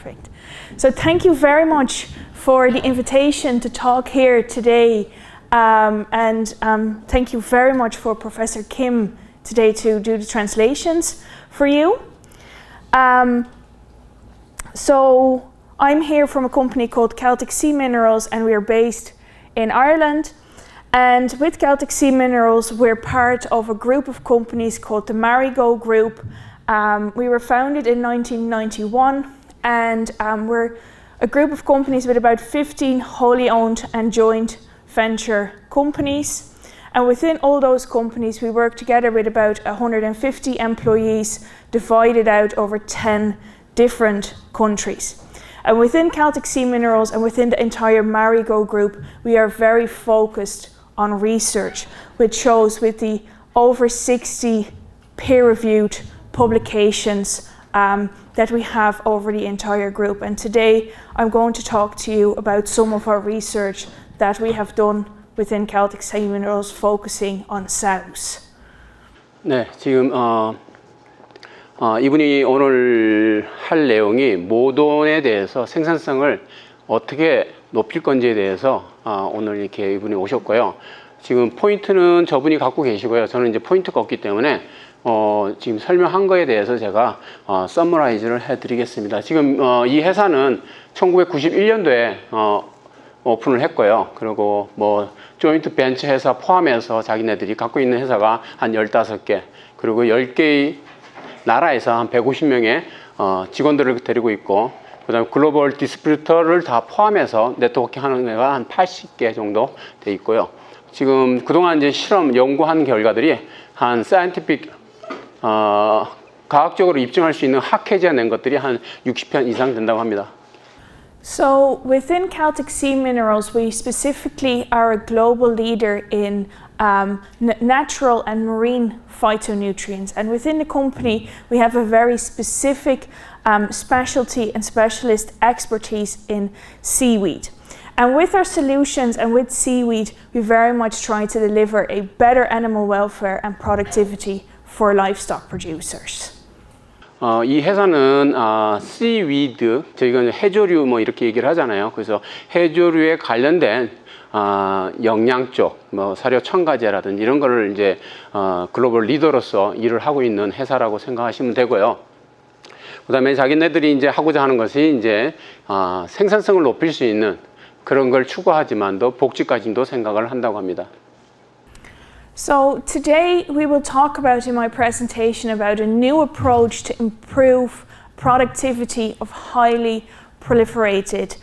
Perfect. So thank you very much for the invitation to talk here today. Thank you very much for Professor Kim today to do the translations for you. So I'm here from a company called Celtics Sea Minerals, and we are based in Ireland. And with Celtics Sea Minerals, we're part of a group of companies called the Marigo Group. We were founded in 1991, and we're a group of companies with about 15 wholly owned and joint venture companies. And within all those companies, we work together with about 150 employees divided out over 10 different countries. And within Celtics Sea Minerals and within the entire Marigo Group, we are very focused on research, which shows with the over 60 peer-reviewed publications that we have over the entire group. And today I'm going to talk to you about some of our research that we have done within Celtics Sea Minerals focusing on sows. 네, 지금 이분이 오늘 할 내용이 모돈에 대해서 생산성을 어떻게 높일 건지에 대해서 오늘 이렇게 이분이 오셨고요. 지금 포인트는 저분이 갖고 계시고요. 저는 이제 포인트가 없기 때문에 지금 설명한 거에 대해서 제가 서머라이즈를 해드리겠습니다. 지금 이 회사는 1991년도에 오픈을 했고요. 그리고 뭐 조인트 벤처 회사 포함해서 자기네들이 갖고 있는 회사가 한 15개, 그리고 10개의 나라에서 한 150명의 직원들을 데리고 있고, 그 다음에 글로벌 디스트리뷰터를 다 포함해서 네트워킹 하는 데가 한 80개 정도 돼 있고요. 지금 그동안 이제 실험, 연구한 결과들이 한 사이언티픽, 과학적으로 입증할 수 있는 학회지에 낸 것들이 한 60편 이상 된다고 합니다. So within Celtics Sea Minerals, we specifically are a global leader in natural and marine phytonutrients. And within the company, we have a very specific specialty and specialist expertise in seaweed. And with our solutions and with seaweed, we very much try to deliver a better animal welfare and productivity for livestock producers. 이 회사는 seaweed, 저희가 해조류 뭐 이렇게 얘기를 하잖아요. 그래서 해조류에 관련된 영양 쪽, 뭐 사료 첨가제라든지 이런 거를 이제 글로벌 리더로서 일을 하고 있는 회사라고 생각하시면 되고요. 그다음에 자기네들이 이제 하고자 하는 것이 이제 생산성을 높일 수 있는 그런 걸 추구하지만도 복지까지도 생각을 한다고 합니다. So today we will talk about in my presentation about a new approach to improve productivity of highly proliferated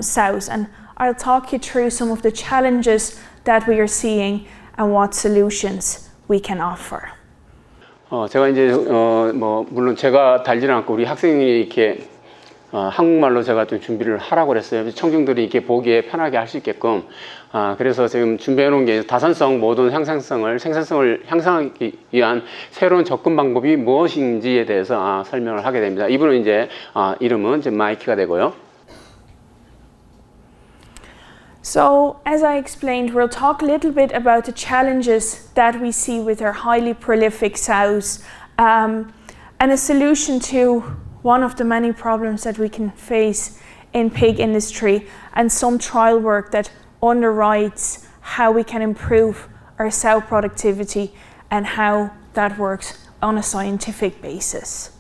sows, and I'll talk you through some of the challenges that we are seeing and what solutions we can offer. 제가 이제 뭐 물론 제가 달지는 않고 우리 학생이 이렇게 한국말로 제가 좀 준비를 하라고 그랬어요. 청중들이 이렇게 보기에 편하게 할 수 있게끔. 그래서 지금 준비해 놓은 게 다산성, 모돈 생산성을 향상하기 위한 새로운 접근 방법이 무엇인지에 대해서 설명을 하게 됩니다. 이분은 이제 이름은 이제 마이키가 되고요. So, as I explained, we'll talk a little bit about the challenges that we see with our highly prolific sows and a solution to one of the many problems that we can face in pig industry, and some trial work that underwrites how we can improve our sow productivity and how that works on a scientific basis.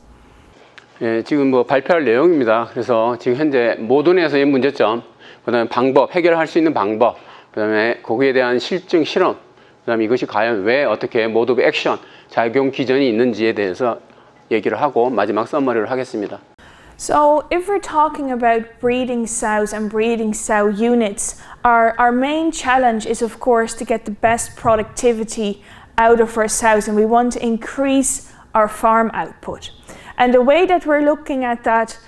예, 지금 뭐 발표할 내용입니다. 그래서 지금 현재 모돈에서의 문제점, 그다음에 방법, 해결할 수 있는 방법, 그다음에 거기에 대한 실증 실험, 그다음에 이것이 과연 왜 어떻게 모드 오브 액션 작용 기전이 있는지에 대해서 얘기를 하고 마지막 서머리를 하겠습니다. So if we're talking about breeding sows and breeding sow units, our main challenge is of course to get the best productivity out of our sows, and we want to increase our farm output. And the way that we're looking at that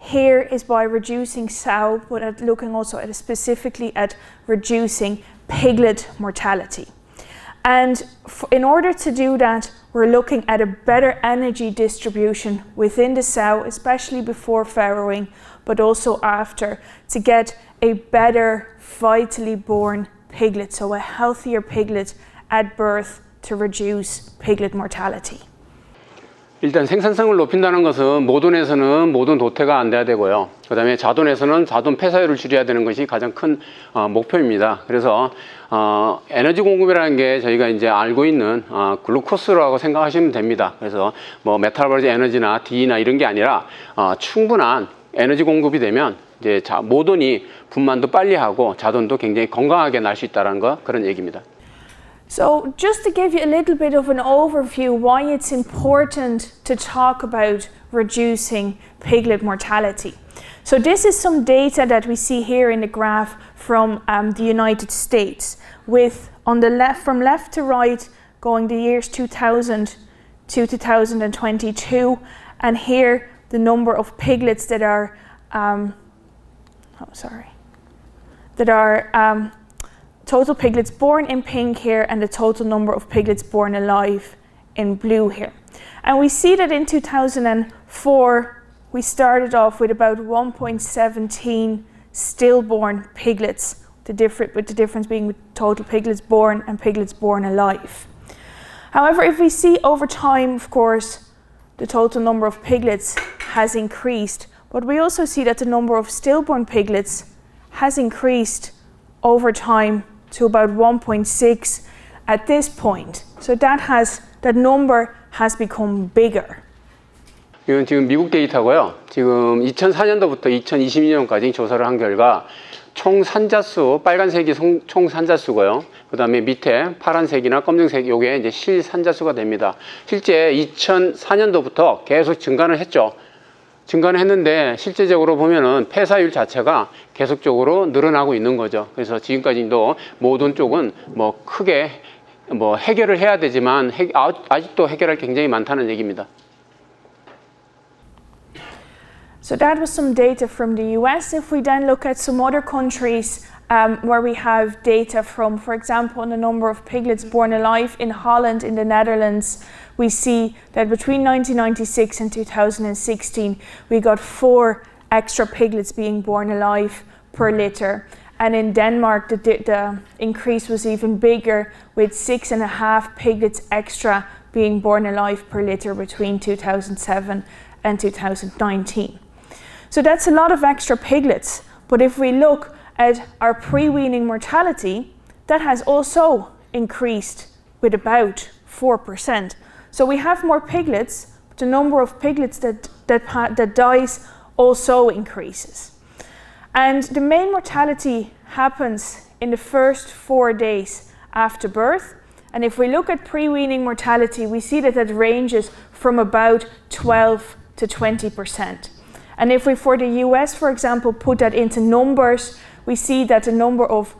here is by reducing sow, but looking also at specifically at reducing piglet mortality. And in order to do that, we're looking at a better energy distribution within the sow, especially before farrowing, but also after, to get a better vitally born piglet, so a healthier piglet at birth to reduce piglet mortality. 일단 생산성을 높인다는 것은 모돈에서는 모돈 도태가 안 돼야 되고요. 그 다음에 자돈에서는 자돈 폐사율을 줄여야 되는 것이 가장 큰 목표입니다. 그래서 에너지 공급이라는 게 저희가 이제 알고 있는 글루코스라고 생각하시면 됩니다. 그래서 뭐 메타볼리즈 에너지나 D나 이런 게 아니라 충분한 에너지 공급이 되면 이제 모돈이 분만도 빨리 하고 자돈도 굉장히 건강하게 날 수 있다는 거, 그런 얘기입니다. So just to give you a little bit of an overview why it's important to talk about reducing piglet mortality. So this is some data that we see here in the graph from the United States, with on the left, from left to right, going the years 2000 to 2022, and here the number of piglets that are total piglets born in pink here, and the total number of piglets born alive in blue here. And we see that in 2004, we started off with about 1.17 stillborn piglets, with the difference being with total piglets born and piglets born alive. However, if we see over time, of course, the total number of piglets has increased, but we also see that the number of stillborn piglets has increased over time to about 1.6 at this point. So that number has become bigger. 이건 지금 미국 데이터고요. 지금 2004년도부터 2022년까지 조사를 한 결과 총 산자수, 빨간색이 총 산자수고요. 그 다음에 밑에 파란색이나 검정색, 요게 이제 실산자수가 됩니다. 실제 2004년도부터 계속 증가를 했죠. 증가는 했는데 실제적으로 보면은 폐사율 자체가 계속적으로 늘어나고 있는 거죠. 그래서 지금까지도 모든 쪽은 뭐 크게 뭐 해결을 해야 되지만 아직도 해결할 굉장히 많다는 얘기입니다. So that was some data from the US. If we then look at some other countries where we have data from, for example, on the number of piglets born alive in Holland, in the Netherlands, we see that between 1996 and 2016, we got 4 extra piglets being born alive per litter. And in Denmark, the increase was even bigger, with 6.5 piglets extra being born alive per litter between 2007 and 2019. So that's a lot of extra piglets. But if we look at our pre-weaning mortality, that has also increased with about 4%. So we have more piglets, but the number of piglets that dies also increases. And the main mortality happens in the first 4 days after birth. And if we look at pre-weaning mortality, we see that it ranges from about 12 to 20%. And if we, for the US, for example, put that into numbers, we see that the number of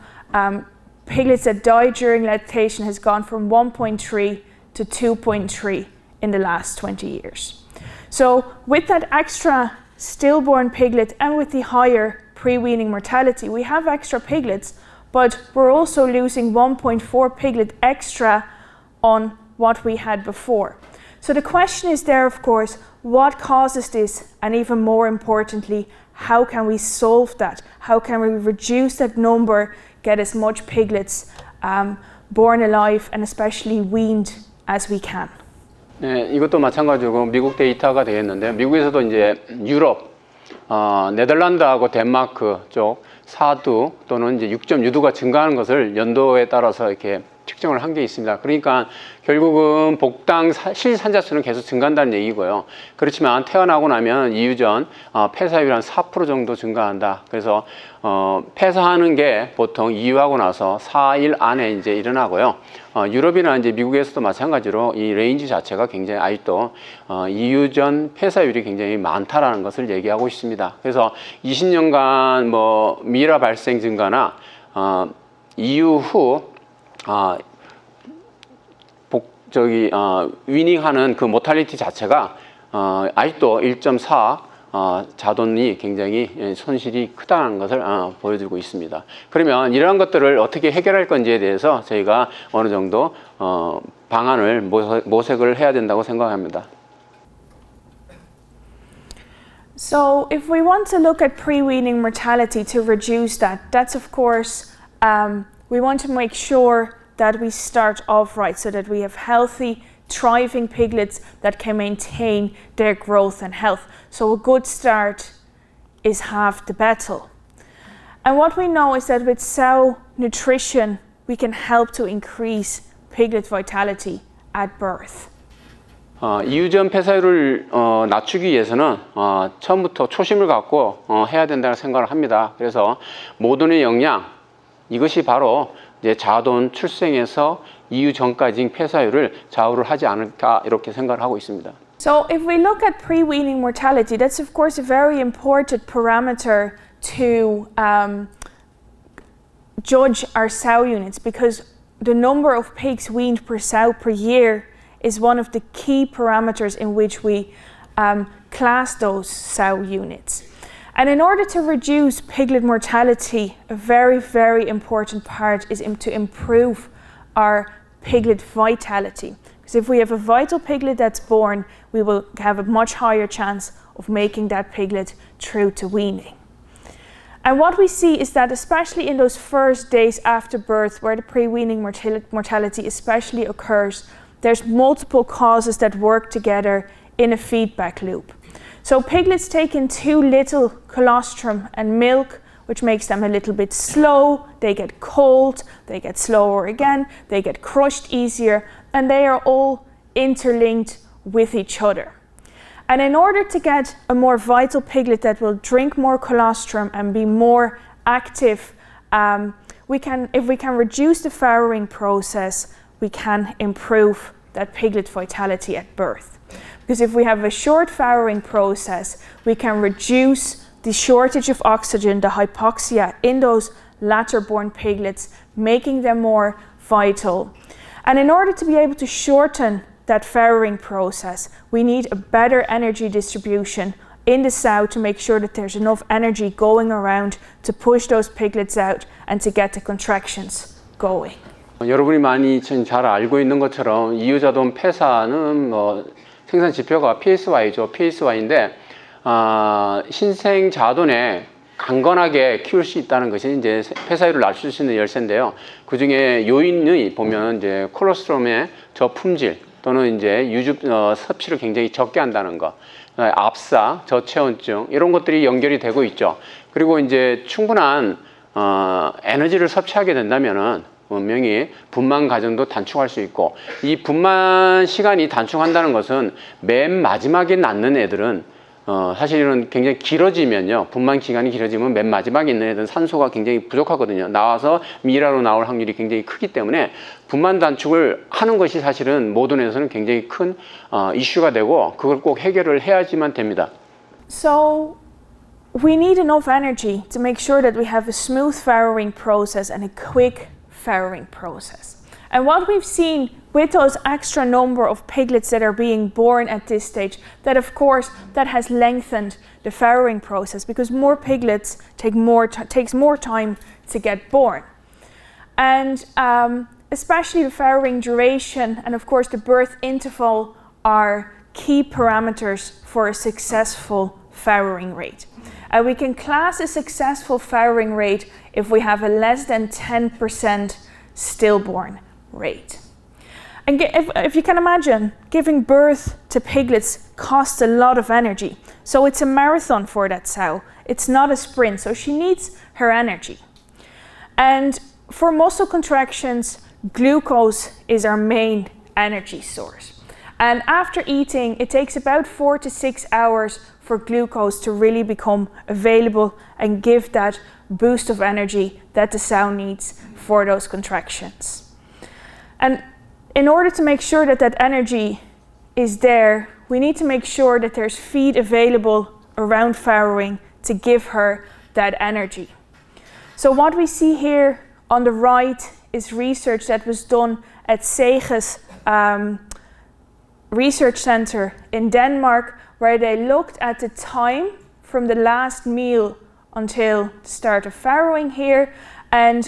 piglets that die during lactation has gone from 1.3 to 2.3 in the last 20 years. So with that extra stillborn piglet and with the higher pre-weaning mortality, we have extra piglets, but we're also losing 1.4 piglet extra on what we had before. So the question is there, of course, what causes this? And even more importantly, how can we solve that? How can we reduce that number, get as much piglets born alive and especially weaned as we can? 네, 이것도 마찬가지고 미국 데이터가 되겠는데, 미국에서도 이제 유럽, 네덜란드하고 덴마크 쪽 사두 또는 이제 6.6두가 증가하는 것을 연도에 따라서 이렇게 측정을 한 게 있습니다. 그러니까 결국은 복당 실산자수는 계속 증가한다는 얘기고요. 그렇지만 태어나고 나면 이유전 폐사율이 한 4% 정도 증가한다. 그래서 폐사하는 게 보통 이유하고 나서 4일 안에 이제 일어나고요. 유럽이나 이제 미국에서도 마찬가지로 이 레인지 자체가 굉장히 아직도 이유전 폐사율이 굉장히 많다라는 것을 얘기하고 있습니다. 그래서 20년간 뭐 미라 발생 증가나 이후 위닝하는 그 모탈리티 자체가 아직도 1.4 자돈이 굉장히 손실이 크다는 것을 보여주고 있습니다. 그러면 이러한 것들을 어떻게 해결할 건지에 대해서 저희가 어느 정도 방안을 모색을 해야 된다고 생각합니다. So if we want to look at pre-weaning mortality to reduce that, that's of course we want to make sure that we start off right so that we have healthy thriving piglets that can maintain their growth and health. So a good start is half the battle. And what we know is that with sow nutrition, we can help to increase piglet vitality at birth. 이유전 폐사율을 낮추기 위해서는 처음부터 초심을 갖고 해야 된다는 생각을 합니다. 그래서 모돈의 영양, 이것이 바로 이제 자돈 출생에서 이유 전까지 폐사율을 좌우를 하지 않을까 이렇게 생각을 하고 있습니다. So if we look at pre-weaning mortality, that's of course a very important parameter to judge our sow units, because the number of pigs weaned per sow per year is one of the key parameters in which we class those sow units. And in order to reduce piglet mortality, a very, very important part is to improve our piglet vitality. Because if we have a vital piglet that's born, we will have a much higher chance of making that piglet through to weaning. And what we see is that especially in those first days after birth, where the pre-weaning mortality especially occurs, there's multiple causes that work together in a feedback loop. So piglets take in too little colostrum and milk, which makes them a little bit slow, they get cold, they get slower again, they get crushed easier, and they are all interlinked with each other. And in order to get a more vital piglet that will drink more colostrum and be more active, if we can reduce the farrowing process, we can improve that piglet vitality at birth. Because if we have a short farrowing process, we can reduce the shortage of oxygen, the hypoxia in those latter born piglets, making them more vital. And in order to be able to shorten that farrowing process, we need a better energy distribution in the sow to make sure that there's enough energy going around to push those piglets out and to get the contractions going. 여러분이 많이 잘 알고 있는 것처럼 이유자돈 폐사는 생산 지표가 PSY죠. PSY인데 신생 자돈에 강건하게 키울 수 있다는 것이 이제 폐사율을 낮출 수 있는 열쇠인데요. 그 중에 요인이 보면 이제 콜로스트럼의 저품질 또는 이제 유즙 섭취를 굉장히 적게 한다는 것, 압사, 저체온증 이런 것들이 연결이 되고 있죠. 그리고 이제 충분한 에너지를 섭취하게 된다면은 분명히 분만 과정도 단축할 수 있고, 이 분만 시간이 단축한다는 것은 맨 마지막에 낳는 애들은 사실은 굉장히 길어지면요, 분만 기간이 길어지면 맨 마지막에 있는 애들은 산소가 굉장히 부족하거든요. 나와서 미라로 나올 확률이 굉장히 크기 때문에 분만 단축을 하는 것이 사실은 모돈에서는 굉장히 큰 이슈가 되고, 그걸 꼭 해결을 해야지만 됩니다. So we need enough energy to make sure that we have a smooth farrowing process and a quick farrowing process. And what we've seen with those extra number of piglets that are being born at this stage, that of course that has lengthened the farrowing process, because more piglets takes more time to get born. And especially the farrowing duration and of course the birth interval are key parameters for a successful farrowing rate. And we can class a successful farrowing rate if we have a less than 10% stillborn rate. And if you can imagine, giving birth to piglets costs a lot of energy. So it's a marathon for that sow. It's not a sprint, so she needs her energy. And for muscle contractions, glucose is our main energy source. And after eating, it takes about 4 to 6 hours for glucose to really become available and give that boost of energy that the sow needs for those contractions. And in order to make sure that that energy is there, we need to make sure that there's feed available around farrowing to give her that energy. So what we see here on the right is research that was done at Seges Research Center in Denmark, where they looked at the time from the last meal until the start of farrowing here, and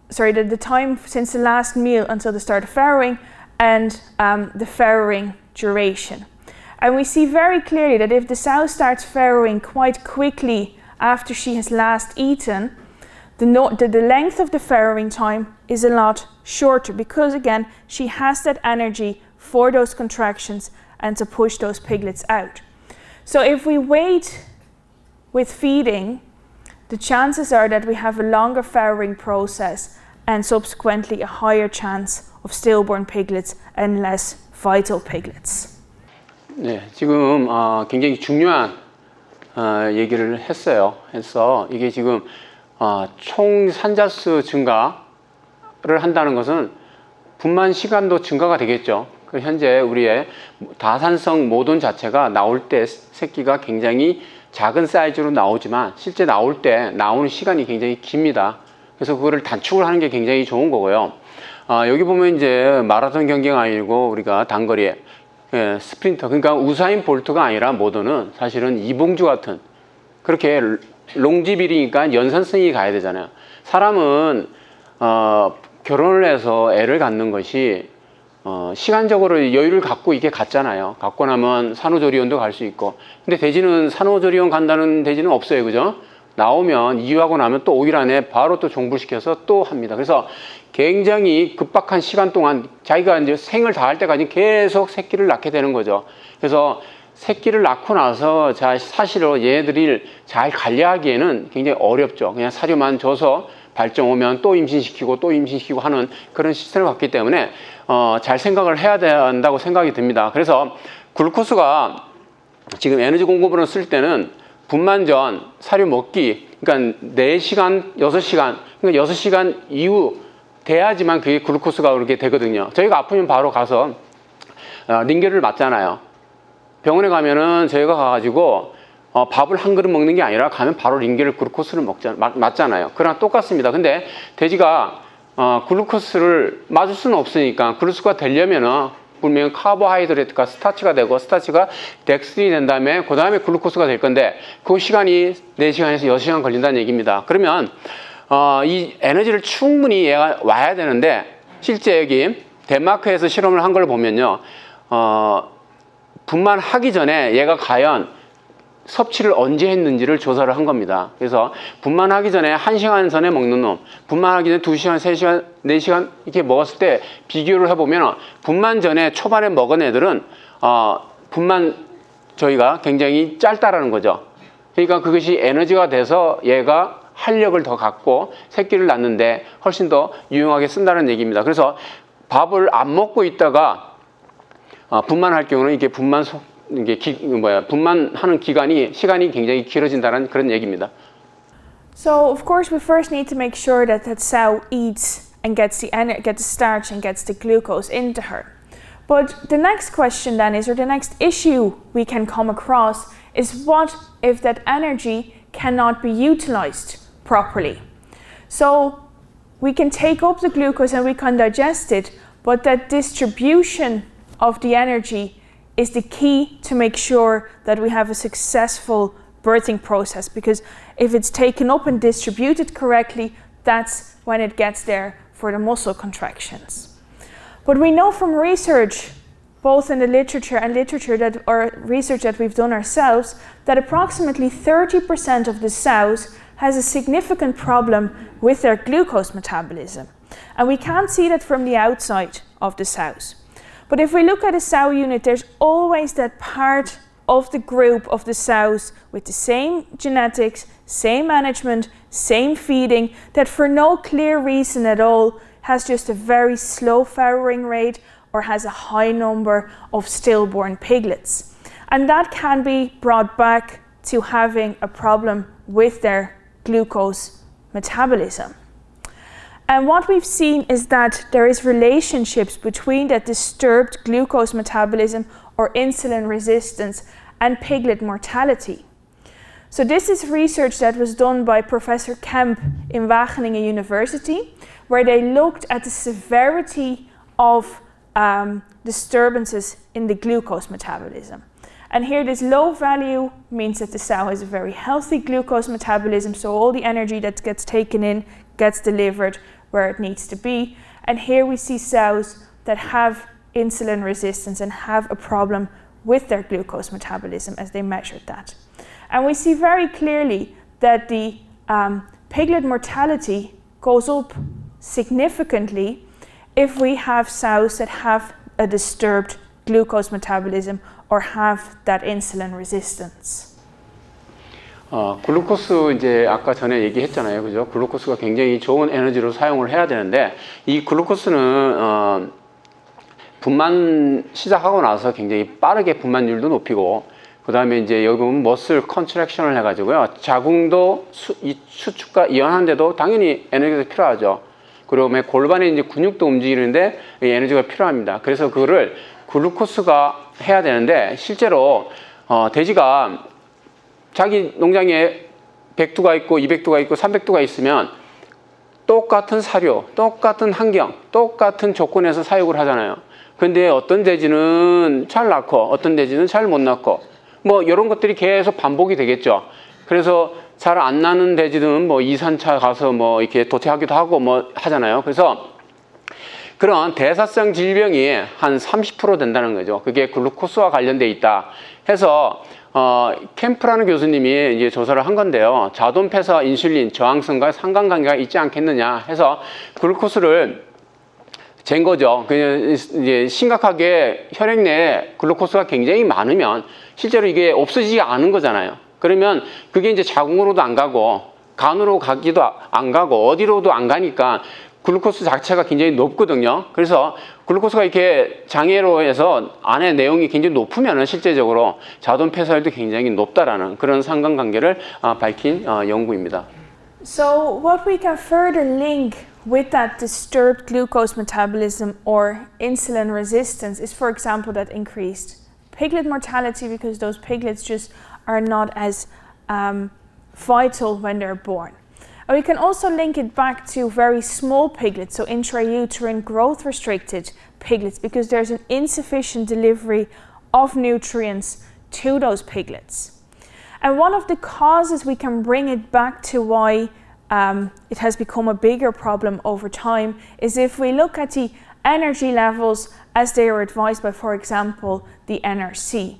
the time since the last meal until the start of farrowing, and the farrowing duration. And we see very clearly that if the sow starts farrowing quite quickly after she has last eaten, the length of the farrowing time is a lot shorter because again, she has that energy for those contractions and to push those piglets out. So if we wait with feeding, the chances are that we have a longer farrowing process and subsequently a higher chance of stillborn piglets and less vital piglets. 네, 지금 굉장히 중요한 얘기를 했어요. 그래서 이게 지금 총 산자수 증가를 한다는 것은 분만 시간도 증가가 되겠죠. 현재 우리의 다산성 모돈 자체가 나올 때 새끼가 굉장히 작은 사이즈로 나오지만 실제 나올 때 나오는 시간이 굉장히 깁니다. 그래서 그거를 단축을 하는 게 굉장히 좋은 거고요. 여기 보면 이제 마라톤 경기가 아니고 우리가 단거리에 스프린터, 그러니까 우사인 볼트가 아니라 모돈은 사실은 이봉주 같은 그렇게 롱지빌이니까 연산성이 가야 되잖아요. 사람은 결혼을 해서 애를 갖는 것이 시간적으로 여유를 갖고 이게 갔잖아요. 갖고 나면 산후조리원도 갈 수 있고. 근데 돼지는 산후조리원 간다는 돼지는 없어요. 그죠? 나오면 이유하고 나면 또 5일 안에 바로 또 종불시켜서 또 합니다. 그래서 굉장히 급박한 시간 동안 자기가 이제 생을 다할 때까지 계속 새끼를 낳게 되는 거죠. 그래서 새끼를 낳고 나서 사실은 얘네들이 잘 관리하기에는 굉장히 어렵죠. 그냥 사료만 줘서 발정 오면 또 임신시키고 또 임신시키고 하는 그런 시스템을 갖기 때문에 잘 생각을 해야 된다고 생각이 듭니다. 그래서 글루코스가 지금 에너지 공급으로 쓸 때는 분만 전 사료 먹기, 그러니까 4시간, 6시간, 그러니까 6시간 이후 돼야지만 그게 글루코스가 그렇게 되거든요. 저희가 아프면 바로 가서 링겔을 맞잖아요. 병원에 가면은 저희가 가가지고 밥을 한 그릇 먹는 게 아니라 가면 바로 링겔을 글루코스를 맞잖아요. 그랑 똑같습니다. 근데 돼지가 글루코스를 맞을 수는 없으니까 글루코스가 되려면은 분명히 카보하이드레이트가 스타치가 되고 스타치가 덱스트린이 된 다음에 그 다음에 글루코스가 될 건데 그 시간이 4시간에서 6시간 걸린다는 얘기입니다. 그러면 이 에너지를 충분히 얘가 와야 되는데 실제 여기 덴마크에서 실험을 한 걸 보면요. 분만하기 전에 얘가 과연 섭취를 언제 했는지를 조사를 한 겁니다. 그래서 분만하기 전에 1시간 전에 먹는 놈, 분만하기 전에 2시간, 3시간, 4시간 이렇게 먹었을 때 비교를 해보면 분만 전에 초반에 먹은 애들은 분만 저희가 굉장히 짧다라는 거죠. 그러니까 그것이 에너지가 돼서 얘가 활력을 더 갖고 새끼를 낳는데 훨씬 더 유용하게 쓴다는 얘기입니다. 그래서 밥을 안 먹고 있다가 분만할 경우는 이게 분만하는 시간이 굉장히 길어진다는 그런 얘기입니다. So of course we first need to make sure that that sow eats and gets the starch and gets the glucose into her. But the next question then is, or the next issue we can come across is, what if that energy cannot be utilized properly? So we can take up the glucose and we can digest it, but that distribution of the energy is the key to make sure that we have a successful birthing process, because if it's taken up and distributed correctly, that's when it gets there for the muscle contractions. But we know from research, both in the literature and research that we've done ourselves, that approximately 30% of the sows has a significant problem with their glucose metabolism. And we can't see that from the outside of the sows. But if we look at a sow unit, there's always that part of the group of the sows with the same genetics, same management, same feeding, that for no clear reason at all has just a very slow farrowing rate or has a high number of stillborn piglets. And that can be brought back to having a problem with their glucose metabolism. And what we've seen is that there is relationships between that disturbed glucose metabolism or insulin resistance and piglet mortality. So this is research that was done by Professor Kemp in Wageningen University, where they looked at the severity of disturbances in the glucose metabolism. And here this low value means that the sow has a very healthy glucose metabolism, so all the energy that gets taken in gets delivered where it needs to be. And here we see sows that have insulin resistance and have a problem with their glucose metabolism as they measured that. And we see very clearly that the piglet mortality goes up significantly if we have sows that have a disturbed glucose metabolism or have that insulin resistance. 글루코스 이제 아까 전에 얘기했잖아요, 그죠? 글루코스가 굉장히 좋은 에너지로 사용을 해야 되는데 이 글루코스는 분만 시작하고 나서 굉장히 빠르게 분만율도 높이고 그 다음에 이제 여기 보면 머슬 컨트랙션을 해가지고요, 자궁도 수축과 이완하는데도 당연히 에너지가 필요하죠. 그리고 골반에 이제 근육도 움직이는데 이 에너지가 필요합니다. 그래서 그거를 글루코스가 해야 되는데 실제로 돼지가 자기 농장에 100두가 있고 200두가 있고 300두가 있으면 똑같은 사료, 똑같은 환경, 똑같은 조건에서 사육을 하잖아요. 근데 어떤 돼지는 잘 낳고 어떤 돼지는 잘 못 낳고 뭐 이런 것들이 계속 반복이 되겠죠. 그래서 잘 안 나는 돼지들은 뭐 2, 3차 가서 뭐 이렇게 도태하기도 하고 뭐 하잖아요. 그래서 그런 대사성 질병이 한 30% 된다는 거죠. 그게 글루코스와 관련돼 있다 해서 캠프라는 교수님이 이제 조사를 한 건데요. 자동 폐사 인슐린 저항성과 상관관계가 있지 않겠느냐 해서 글루코스를 잰 거죠. 그냥 이제 심각하게 혈액 내에 글루코스가 굉장히 많으면 실제로 이게 없어지지 않은 거잖아요. 그러면 그게 이제 자궁으로도 안 가고 간으로 가기도 안 가고 어디로도 안 가니까 글루코스 자체가 굉장히 높거든요. 그래서 글루코스가 이렇게 장애로해서 안에 내용이 굉장히 높으면은 실제적으로 자동 폐사율도 굉장히 높다라는 그런 상관관계를 밝힌 연구입니다. So what we can further link with that disturbed glucose metabolism or insulin resistance is, for example, that increased piglet mortality because those piglets just are not as vital when they're born. And we can also link it back to very small piglets, so intrauterine growth restricted piglets, because there's an insufficient delivery of nutrients to those piglets. And one of the causes we can bring it back to why it has become a bigger problem over time is if we look at the energy levels as they are advised by, for example, the NRC.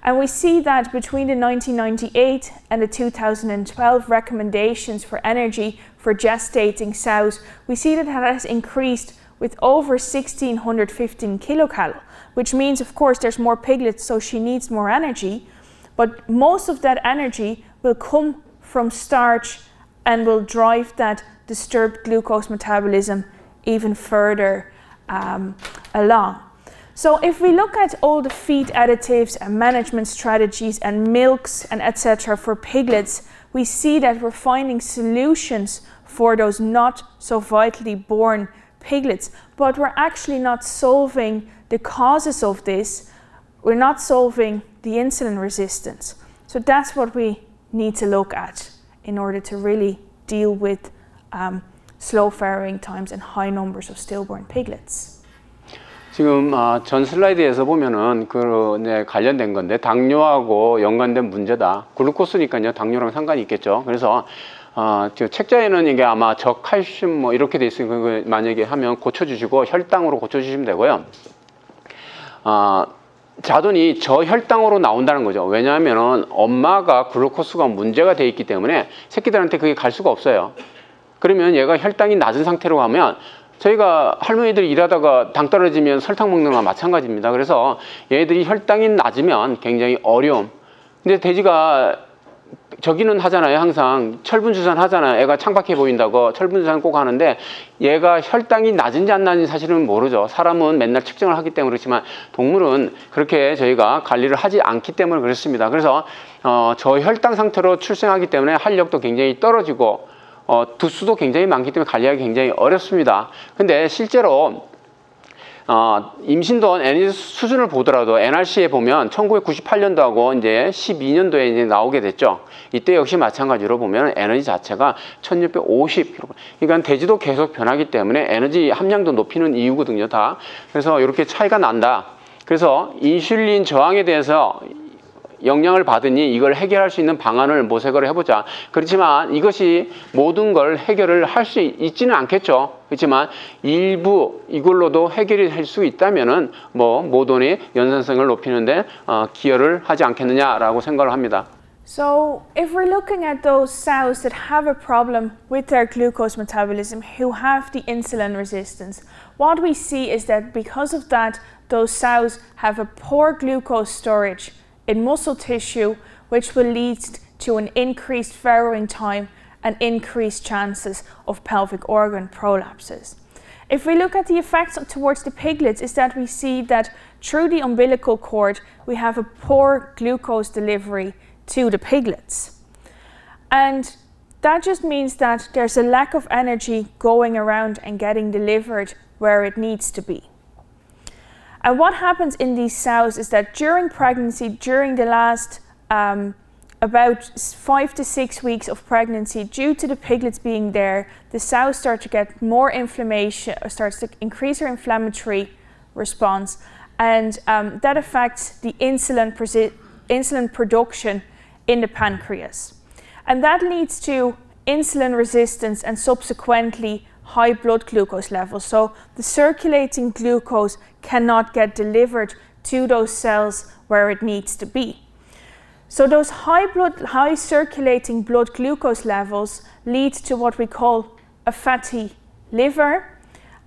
And we see that between the 1998 and the 2012 recommendations for energy for gestating sows, we see that it has increased with over 1,615 kilocalories, which means, of course, there's more piglets, so she needs more energy. But most of that energy will come from starch and will drive that disturbed glucose metabolism even further along. So if we look at all the feed additives and management strategies and milks and etc. for piglets, we see that we're finding solutions for those not so vitally born piglets, but we're actually not solving the causes of this. We're not solving the insulin resistance. So that's what we need to look at in order to really deal with slow farrowing times and high numbers of stillborn piglets. 지금 전 슬라이드에서 보면은 관련된 건데 당뇨하고 연관된 문제다. 글루코스니까요. 당뇨랑 상관이 있겠죠. 그래서 책자에는 이게 아마 저칼슘 뭐 이렇게 돼 있으니까 만약에 하면 고쳐주시고 혈당으로 고쳐주시면 되고요. 자돈이 저혈당으로 나온다는 거죠. 왜냐하면은 엄마가 글루코스가 문제가 돼 있기 때문에 새끼들한테 그게 갈 수가 없어요. 그러면 얘가 혈당이 낮은 상태로 가면 저희가 할머니들이 일하다가 당 떨어지면 설탕 먹는 거와 마찬가지입니다. 그래서 얘들이 혈당이 낮으면 굉장히 어려움. 근데 돼지가 저기는 하잖아요. 항상 철분주산 하잖아요. 애가 창박해 보인다고 철분주산 꼭 하는데 얘가 혈당이 낮은지 안 낮은지 사실은 모르죠. 사람은 맨날 측정을 하기 때문에 그렇지만 동물은 그렇게 저희가 관리를 하지 않기 때문에 그렇습니다. 그래서 저혈당 상태로 출생하기 때문에 활력도 굉장히 떨어지고 두수도 굉장히 많기 때문에 관리하기 굉장히 어렵습니다. 근데 실제로 임신도 에너지 수준을 보더라도 NRC에 보면 1998년도하고 이제 12년도에 이제 나오게 됐죠. 이때 역시 마찬가지로 보면 에너지 자체가 1650kg. 그러니까 돼지도 계속 변하기 때문에 에너지 함량도 높이는 이유거든요, 다. 그래서 이렇게 차이가 난다. 그래서 인슐린 저항에 대해서 영향을 받으니 이걸 해결할 수 있는 방안을 모색을 해보자. 그렇지만 이것이 모든 걸 해결을 할 수 있지는 않겠죠. 그렇지만 일부 이걸로도 해결이 될 수 있다면은 뭐 모돈의 연산성을 높이는데 기여를 하지 않겠느냐라고 생각을 합니다. So if we're looking at those sows that have a problem with their glucose metabolism, who have the insulin resistance, what we see is that because of that, those sows have a poor glucose storage in muscle tissue, which will lead to an increased farrowing time and increased chances of pelvic organ prolapses. If we look at the effects towards the piglets, is that we see that through the umbilical cord, we have a poor glucose delivery to the piglets. And that just means that there's a lack of energy going around and getting delivered where it needs to be. And what happens in these sows is that during pregnancy, during the last about 5 to 6 weeks of pregnancy, due to the piglets being there, the sows start to get more inflammation, or starts to increase their inflammatory response, and that affects the insulin production in the pancreas. And that leads to insulin resistance and subsequently high blood glucose levels. So the circulating glucose cannot get delivered to those cells where it needs to be. So those high circulating blood glucose levels lead to what we call a fatty liver,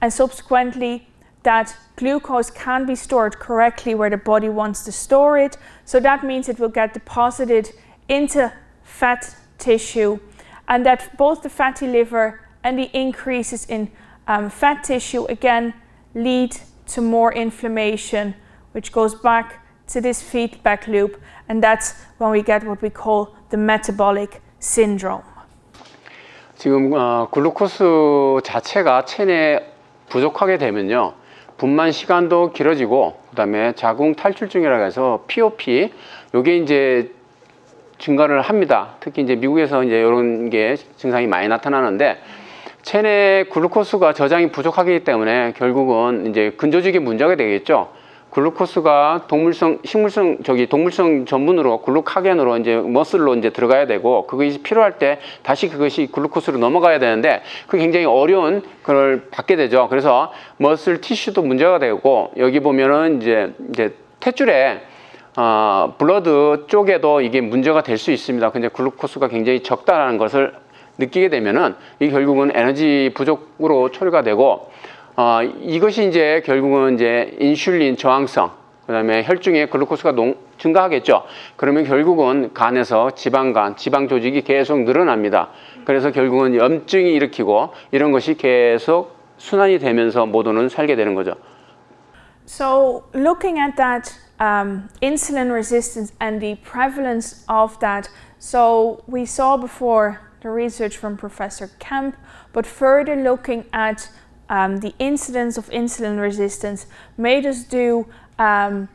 and subsequently that glucose can be stored correctly where the body wants to store it. So that means it will get deposited into fat tissue, and that both the fatty liver and the increases in fat tissue again lead to more inflammation, which goes back to this feedback loop, and that's when we get what we call the metabolic syndrome. 지금 글루코스 자체가 체내에 부족하게 되면요, 분만 시간도 길어지고, 그다음에 자궁 탈출증이라고 해서 POP, 요게 이제 증가를 합니다. 특히 이제 미국에서 이제 이런 게 증상이 많이 나타나는데, 체내 글루코스가 저장이 부족하기 때문에 결국은 이제 근조직에 문제가 되겠죠. 글루코스가 동물성 전분으로 글루카겐으로 이제 머슬로 이제 들어가야 되고, 그것이 필요할 때 다시 그것이 글루코스로 넘어가야 되는데, 그게 굉장히 어려운 걸 받게 되죠. 그래서 머슬 티슈도 문제가 되고, 여기 보면은 이제 탯줄에 블러드 쪽에도 이게 문제가 될 수 있습니다. 근데 글루코스가 굉장히 적다라는 것을 느끼게 되면은 이게 결국은 에너지 부족으로 처리가 되고, 이것이 이제 결국은 이제 인슐린 저항성, 그다음에 혈중에 글루코스가 증가하겠죠. 그러면 결국은 간에서 지방 조직이 계속 늘어납니다. 그래서 결국은 염증이 일으키고 이런 것이 계속 순환이 되면서 모두는 살게 되는 거죠. So looking at that insulin resistance and the prevalence of that, so we saw before the research from Professor Kemp, but further looking at the incidence of insulin resistance made us do a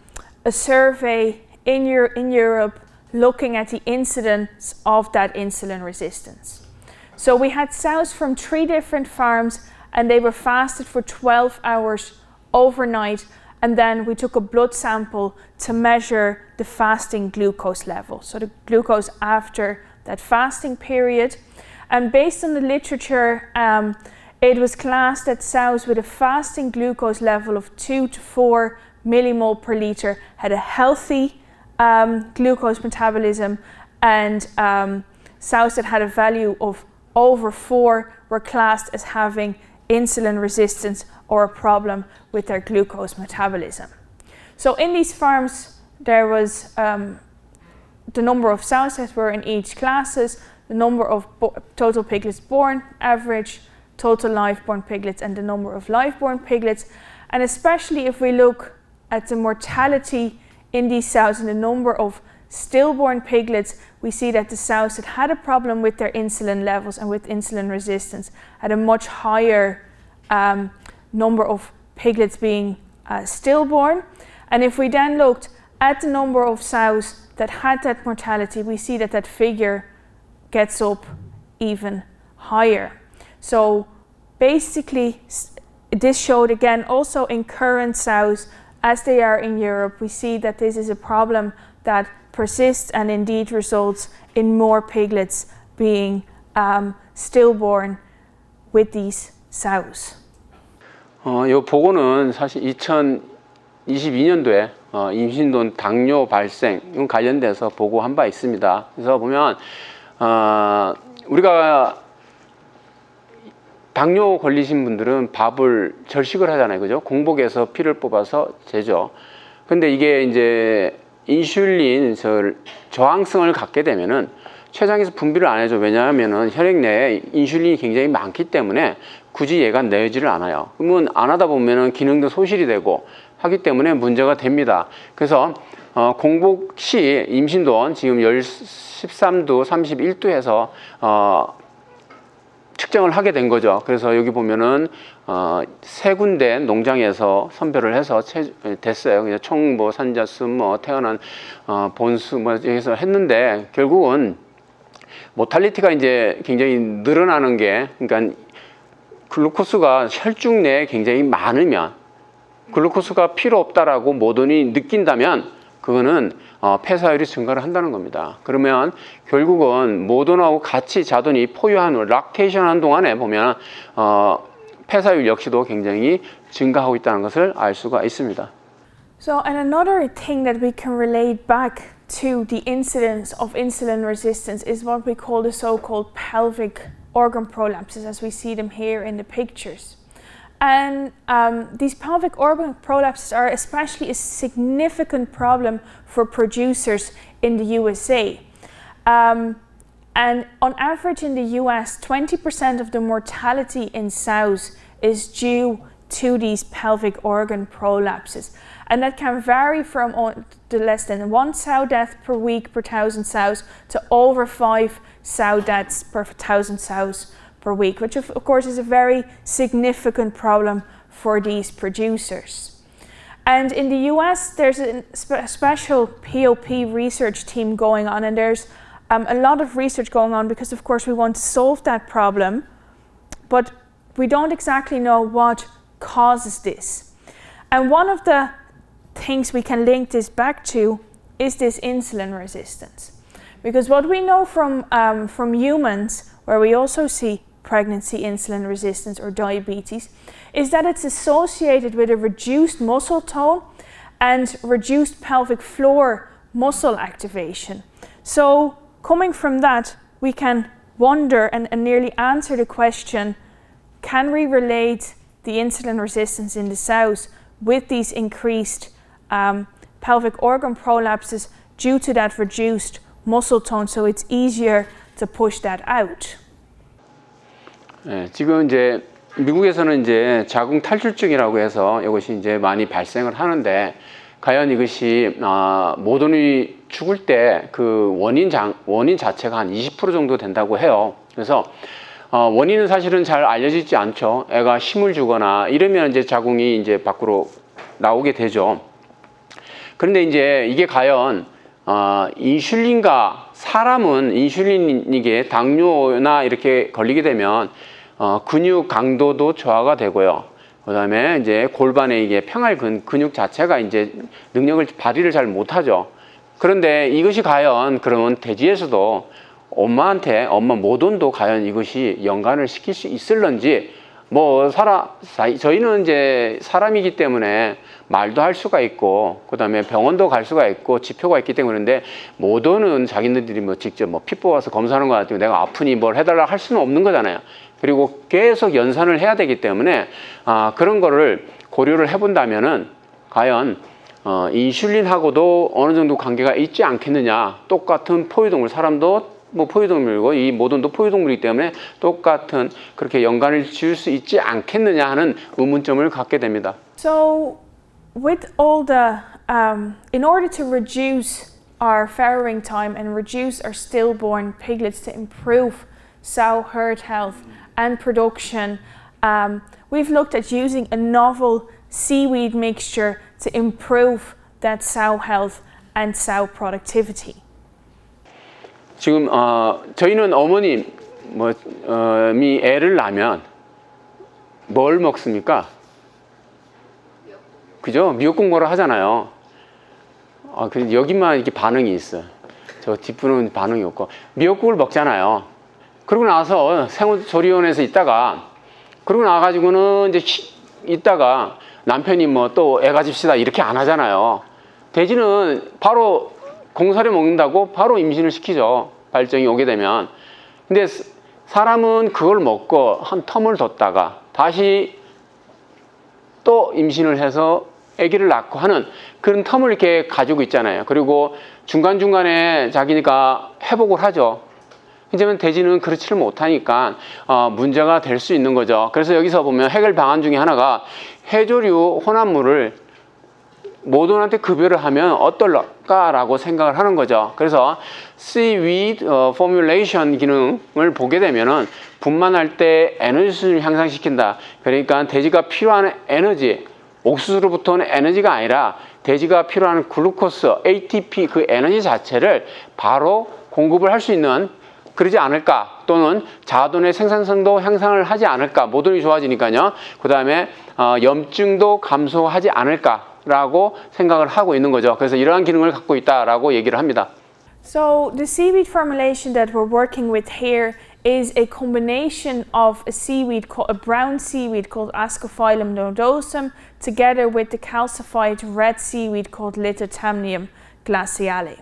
survey in Europe looking at the incidence of that insulin resistance. So we had sows from 3 different farms, and they were fasted for 12 hours overnight, and then we took a blood sample to measure the fasting glucose level, so the glucose after that fasting period. And based on the literature, it was classed that sows with a fasting glucose level of 2 to 4 millimole per liter had a healthy glucose metabolism, and sows that had a value of over 4 were classed as having insulin resistance or a problem with their glucose metabolism. So in these farms, there was the number of sows that were in each classes, the number of total piglets born, average, total live-born piglets, and the number of live-born piglets. And especially if we look at the mortality in these sows and the number of stillborn piglets, we see that the sows that had a problem with their insulin levels and with insulin resistance had a much higher number of piglets being stillborn. And if we then looked at the number of sows that had that mortality, we see that that figure gets up even higher. So basically, this showed again also in current sows, as they are in Europe, we see that this is a problem that persists and indeed results in more piglets being stillborn with these sows. 이 보고는 사실 2022년도에 임신돈 당뇨 발생 관련돼서 보고한 바 있습니다. 그래서 보면 우리가 당뇨 걸리신 분들은 밥을 절식을 하잖아요. 그죠? 공복에서 피를 뽑아서 재죠. 근데 이게 이제 인슐린 저항성을 갖게 되면은 췌장에서 분비를 안 해줘. 왜냐하면은 혈액 내에 인슐린이 굉장히 많기 때문에 굳이 얘가 내지를 않아요. 그러면 안 하다 보면은 기능도 소실이 되고 하기 때문에 문제가 됩니다. 그래서 공복 시 임신돈 지금 13도, 31도에서 측정을 하게 된 거죠. 그래서 여기 보면은 세 군데 농장에서 선별을 해서 됐어요. 그냥 총 뭐 산자수, 뭐 태어난 본수 뭐 여기서 했는데 결국은 모탈리티가 이제 굉장히 늘어나는 게, 그러니까 글루코스가 혈중 내에 굉장히 많으면, 글루코스가 필요 없다라고 모돈이 느낀다면 그거는 폐사율이 증가를 한다는 겁니다. 그러면 결국은 모돈하고 같이 자돈이 포유한 락테이션 하는 동안에 보면 폐사율 역시도 굉장히 증가하고 있다는 것을 알 수가 있습니다. So, and another thing that we can relate back to the incidence of insulin resistance is what we call the so-called pelvic organ prolapses, as we see them here in the pictures. And these pelvic organ prolapses are especially a significant problem for producers in the USA. And on average in the US, 20% of the mortality in sows is due to these pelvic organ prolapses. And that can vary from the less than 1 sow death per week per 1,000 sows to over 5 sow deaths per 1,000 sows per week, which of course is a very significant problem for these producers. And in the US, there's a special POP research team going on, and there's a lot of research going on because of course we want to solve that problem, but we don't exactly know what causes this. And one of the things we can link this back to is this insulin resistance. Because what we know from humans, where we also see pregnancy insulin resistance or diabetes, is that it's associated with a reduced muscle tone and reduced pelvic floor muscle activation. So coming from that, we can wonder and nearly answer the question, can we relate the insulin resistance in the sows with these increased pelvic organ prolapses due to that reduced muscle tone, so it's easier to push that out? 네, 지금 이제 미국에서는 이제 자궁 탈출증이라고 해서 이것이 이제 많이 발생을 하는데, 과연 이것이 모돈이 죽을 때 그 원인 자체가 한 20% 정도 된다고 해요. 그래서 원인은 사실은 잘 알려지지 않죠. 애가 힘을 주거나 이러면 이제 자궁이 이제 밖으로 나오게 되죠. 그런데 이제 이게 과연 인슐린과, 사람은 인슐린이게 당뇨나 이렇게 걸리게 되면 근육 강도도 저하가 되고요. 그 다음에 이제 골반의 이게 평활근 근육 자체가 이제 능력을 발휘를 잘 못하죠. 그런데 이것이 과연 그러면 대지에서도 엄마 모돈도 과연 이것이 연관을 시킬 수 있을런지, 뭐 저희는 이제 사람이기 때문에 말도 할 수가 있고, 그 다음에 병원도 갈 수가 있고 지표가 있기 때문인데, 모돈은 자기네들이 뭐 직접 뭐 피 뽑아서 검사하는 거 같으면 내가 아프니 뭘 해달라 할 수는 없는 거잖아요. 그리고 계속 연산을 해야 되기 때문에 그런 거를 고려를 해본다면은 과연 인슐린하고도 어느 정도 관계가 있지 않겠느냐. 똑같은 포유동물, 사람도 뭐 포유동물이고 이 모돈도 포유동물이기 때문에 똑같은 그렇게 연관을 지을 수 있지 않겠느냐 하는 의문점을 갖게 됩니다. So with all the in order to reduce our farrowing time and reduce our stillborn piglets to improve sow herd health and production, we've looked at using a novel seaweed mixture to improve that sow health and sow productivity. 지금 저희는 어머님이 애를 낳으면 뭘 먹습니까? 그죠? 미역국 먹으러 하잖아요. 근데 여기만 이렇게 반응이 있어. 저 뒷분은 반응이 없고 미역국을 먹잖아요. 그러고 나서 생조리원에서 있다가, 그러고 나가지고는 이제 있다가 남편이 뭐 또 애 가집시다 이렇게 안 하잖아요. 돼지는 바로 공사를 먹는다고 바로 임신을 시키죠. 발정이 오게 되면. 근데 사람은 그걸 먹고 한 텀을 뒀다가 다시 또 임신을 해서 아기를 낳고 하는 그런 텀을 이렇게 가지고 있잖아요. 그리고 중간중간에 자기가 회복을 하죠. 하지만 돼지는 그렇지를 못하니까 문제가 될 수 있는 거죠. 그래서 여기서 보면 해결 방안 중에 하나가 해조류 혼합물을 모돈한테 급여를 하면 어떨까라고 생각을 하는 거죠. 그래서 seaweed formulation 기능을 보게 되면은 분만할 때 에너지 수준을 향상시킨다. 그러니까 돼지가 필요한 에너지, 옥수수로부터 오는 에너지가 아니라 돼지가 필요한 글루코스, ATP 그 에너지 자체를 바로 공급을 할 수 있는 그러지 않을까, 또는 자돈의 생산성도 향상을 하지 않을까, 모돈이 좋아지니까요. 그 다음에 염증도 감소하지 않을까라고 생각을 하고 있는 거죠. 그래서 이러한 기능을 갖고 있다라고 얘기를 합니다. So the seaweed formulation that we're working with here is a combination of a seaweed, a brown seaweed called Ascophyllum nodosum, together with the calcified red seaweed called Lithotamnium glaciale.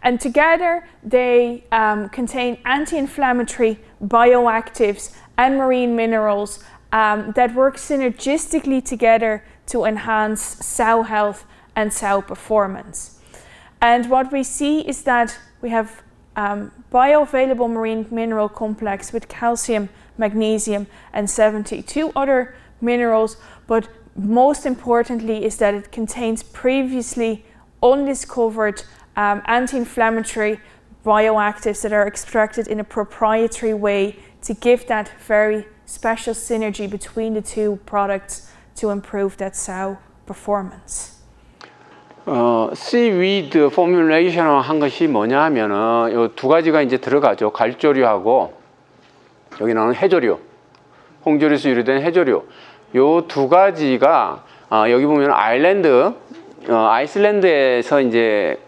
And together they contain anti-inflammatory bioactives and marine minerals that work synergistically together to enhance sow health and sow performance. And what we see is that we have bioavailable marine mineral complex with calcium, magnesium and 72 other minerals, but most importantly is that it contains previously undiscovered anti-inflammatory bioactives that are extracted in a proprietary way to give that very special synergy between the two products to improve that sow performance. seaweed formulation 한 것이 뭐냐 하면은 요 두 가지가 이제 들어가죠. 갈조류하고 여기 나오는 해조류, 홍조류에서 유래된 해조류. 요 두 가지가 여기 보면 아이슬란드에서 이제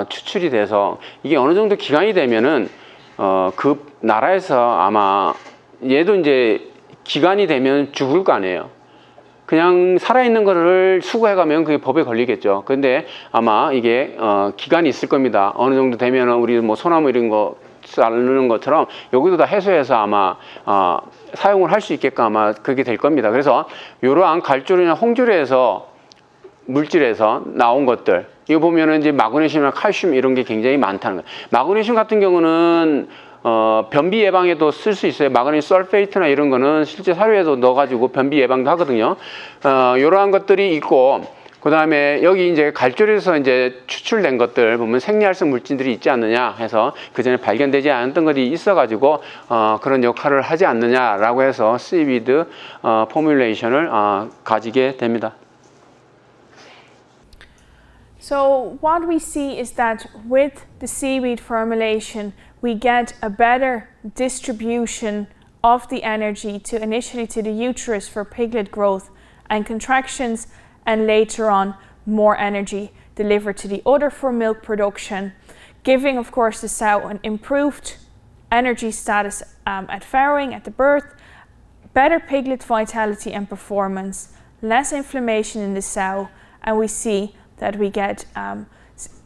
추출이 돼서 이게 어느 정도 기간이 되면은 그 나라에서 아마 얘도 이제 기간이 되면 죽을 거 아니에요. 그냥 살아있는 거를 수거해가면 그게 법에 걸리겠죠. 근데 아마 이게 기간이 있을 겁니다. 어느 정도 되면은 우리 뭐 소나무 이런 거 자르는 것처럼 여기도 다 해소해서 아마 사용을 할 수 있게끔 아마 그게 될 겁니다. 그래서 이러한 갈조류나 홍조류에서 물질에서 나온 것들, 이거 보면은 이제 마그네슘이나 칼슘 이런 게 굉장히 많다는 거예요. 마그네슘 같은 경우는 변비 예방에도 쓸 수 있어요. 마그네슘 설페이트나 이런 거는 실제 사료에도 넣어가지고 변비 예방도 하거든요. 이러한 것들이 있고, 그 다음에 여기 이제 갈조류에서 이제 추출된 것들 보면 생리활성 물질들이 있지 않느냐 해서 그 전에 발견되지 않았던 것이 있어가지고 그런 역할을 하지 않느냐라고 해서 seaweed 포뮬레이션을 가지게 됩니다. So what we see is that with the seaweed formulation, we get a better distribution of the energy to initially to the uterus for piglet growth and contractions, and later on more energy delivered to the udder for milk production, giving of course the sow an improved energy status at farrowing, at the birth, better piglet vitality and performance, less inflammation in the sow, and we see that we get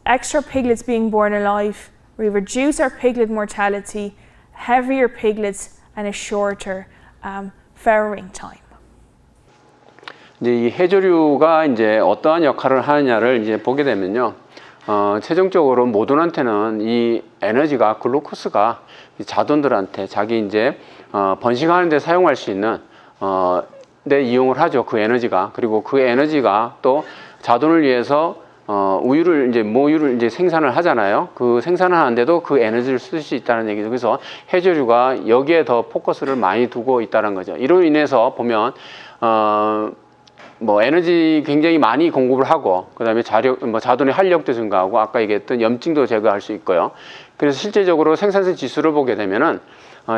extra piglets being born alive, we reduce our piglet mortality, heavier piglets and a shorter farrowing time. 이제 이 해조류가 이제 어떠한 역할을 하느냐를 이제 보게 되면요, 최종적으로 모돈한테는 이 에너지가 글루코스가 자돈들한테 자기 이제 번식하는 데 사용할 수 있는 데 이용을 하죠. 그 에너지가. 그리고 그 에너지가 또 자돈을 위해서 우유를 이제 모유를 이제 생산을 하잖아요. 그 생산을 하는데도 그 에너지를 쓸 수 있다는 얘기죠. 그래서 해조류가 여기에 더 포커스를 많이 두고 있다는 거죠. 이로 인해서 보면 뭐 에너지 굉장히 많이 공급을 하고, 그다음에 자돈의 활력도 증가하고, 아까 얘기했던 염증도 제거할 수 있고요. 그래서 실제적으로 생산성 지수를 보게 되면은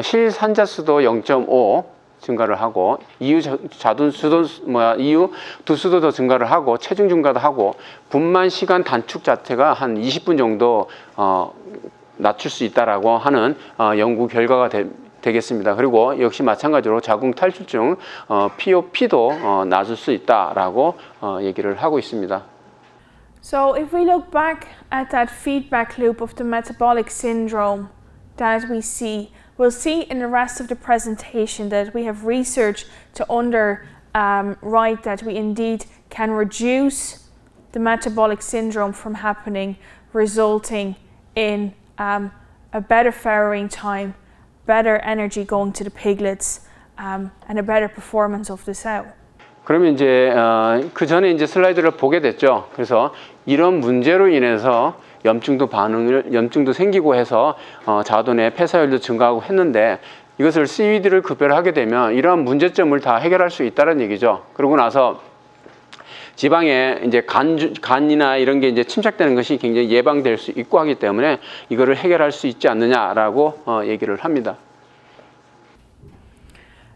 실산자수도 0.5 증가를 하고, 이후 두수도 더 증가를 하고, 체중 증가도 하고, 분만 시간 단축 자체가 한 20분 정도 낮출 수 있다라고 하는 연구 결과가 되겠습니다. 그리고 역시 마찬가지로 자궁 탈출증 POP도 낮을 수 있다라고 얘기를 하고 있습니다. So if we look back at that feedback loop of the metabolic syndrome that we see, we'll see in the rest of the presentation that we have research to underwrite that we indeed can reduce the metabolic syndrome from happening, resulting in a better farrowing time, better energy going to the piglets, and a better performance of the sow. 그러면 이제 그 전에 이제 슬라이드를 보게 됐죠. 그래서 이런 문제로 인해서 염증도 생기고 해서 자돈의 폐사율도 증가하고 했는데 이것을 CVD를 급여를 하게 되면 이러한 문제점을 다 해결할 수 있다는 얘기죠. 그러고 나서 지방에 이제 간이나 이런 게 이제 침착되는 것이 굉장히 예방될 수 있고 하기 때문에 이거를 해결할 수 있지 않느냐라고 얘기를 합니다.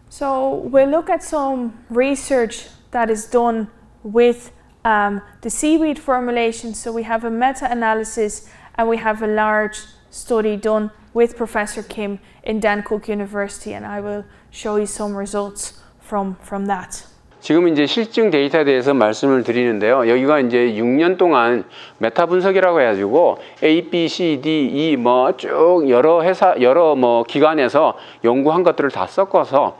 So we'll look at some research that is done with the seaweed formulation. So we have a meta-analysis and we have a large study done with Professor Kim in Dankook University, and I will show you some results from that. 지금 이제 실증 데이터에 대해서 말씀을 드리는데요. 여기가 이제 6년 동안 메타 분석이라고 해가지고 A, B, C, D, E 뭐 쭉 여러 기관에서 연구한 것들을 다 섞어서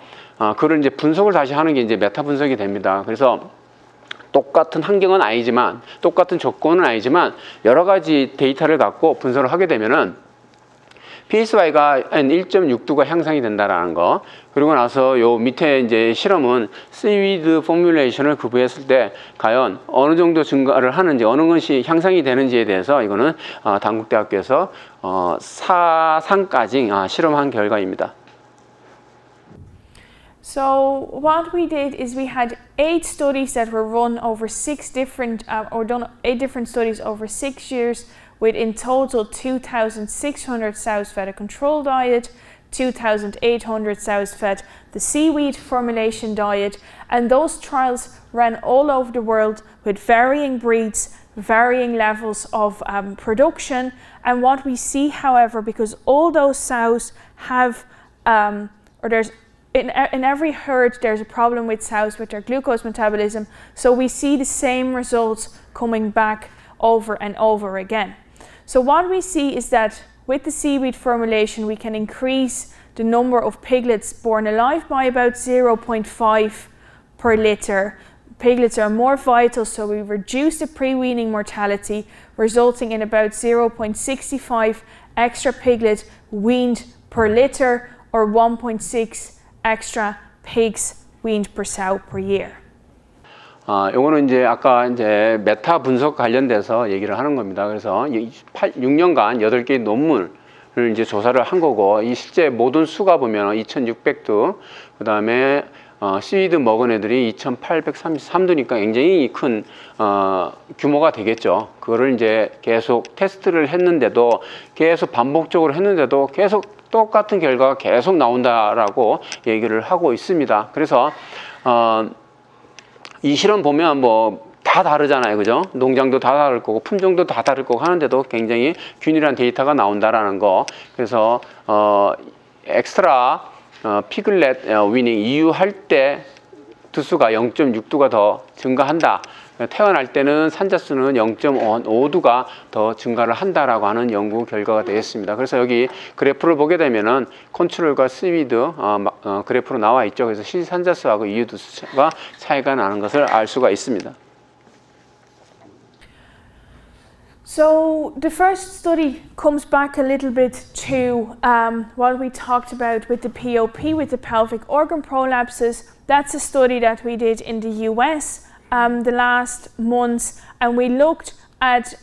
그걸 이제 분석을 다시 하는 게 이제 메타 분석이 됩니다. 그래서 똑같은 환경은 아니지만, 똑같은 조건은 아니지만 여러 가지 데이터를 갖고 분석을 하게 되면은 PSY가 한 1.6도가 향상이 된다라는 거. 그리고 나서 요 밑에 이제 실험은 씨위드 포뮬레이션을 구비했을 때 과연 어느 정도 증가를 하는지, 어느 것이 향상이 되는지에 대해서 이거는 단국대학교에서 4상까지 실험한 결과입니다. So what we did is we had 8 studies that were run over 6 different, or done 8 different studies over 6 years, with in total 2,600 sows fed a control diet, 2,800 sows fed the seaweed formulation diet, and those trials ran all over the world with varying breeds, varying levels of production. And what we see, however, because all those sows have, in every herd there's a problem with sows with their glucose metabolism, so we see the same results coming back over and over again. So what we see is that with the seaweed formulation we can increase the number of piglets born alive by about 0.5 per litre. Piglets are more vital, so we reduce the pre-weaning mortality, resulting in about 0.65 extra piglet weaned per litre, or 1.6 extra pigs weaned per sow per year. 요거는 이제 아까 이제 메타 분석 관련돼서 얘기를 하는 겁니다. 그래서 6년간 8개의 논문을 이제 조사를 한 거고, 이 실제 모든 수가 보면 2,600두, 그 다음에 씨위드 먹은 애들이 2,833두니까 굉장히 큰 규모가 되겠죠. 그거를 이제 계속 테스트를 했는데도, 계속 반복적으로 했는데도 계속 똑같은 결과가 계속 나온다라고 얘기를 하고 있습니다. 그래서 이 실험 보면 뭐 다 다르잖아요, 그죠? 농장도 다 다를 거고 품종도 다 다를 거고 하는데도 굉장히 균일한 데이터가 나온다라는 거. 그래서 엑스트라 피글렛 위닝 이유할 때 두수가 0.6두가 더 증가한다. 태어날 때는 산자수는 0.5두가 더 증가를 한다라고 하는 연구 결과가 되겠습니다. 그래서 여기 그래프를 보게 되면은 컨트롤과 씨위드 그래프로 나와 있죠. 그래서 실산자수하고 이유 두수가 차이가 나는 것을 알 수가 있습니다. So the first study comes back a little bit to what we talked about with the POP, with the pelvic organ prolapses. That's a study that we did in the US the last months, and we looked at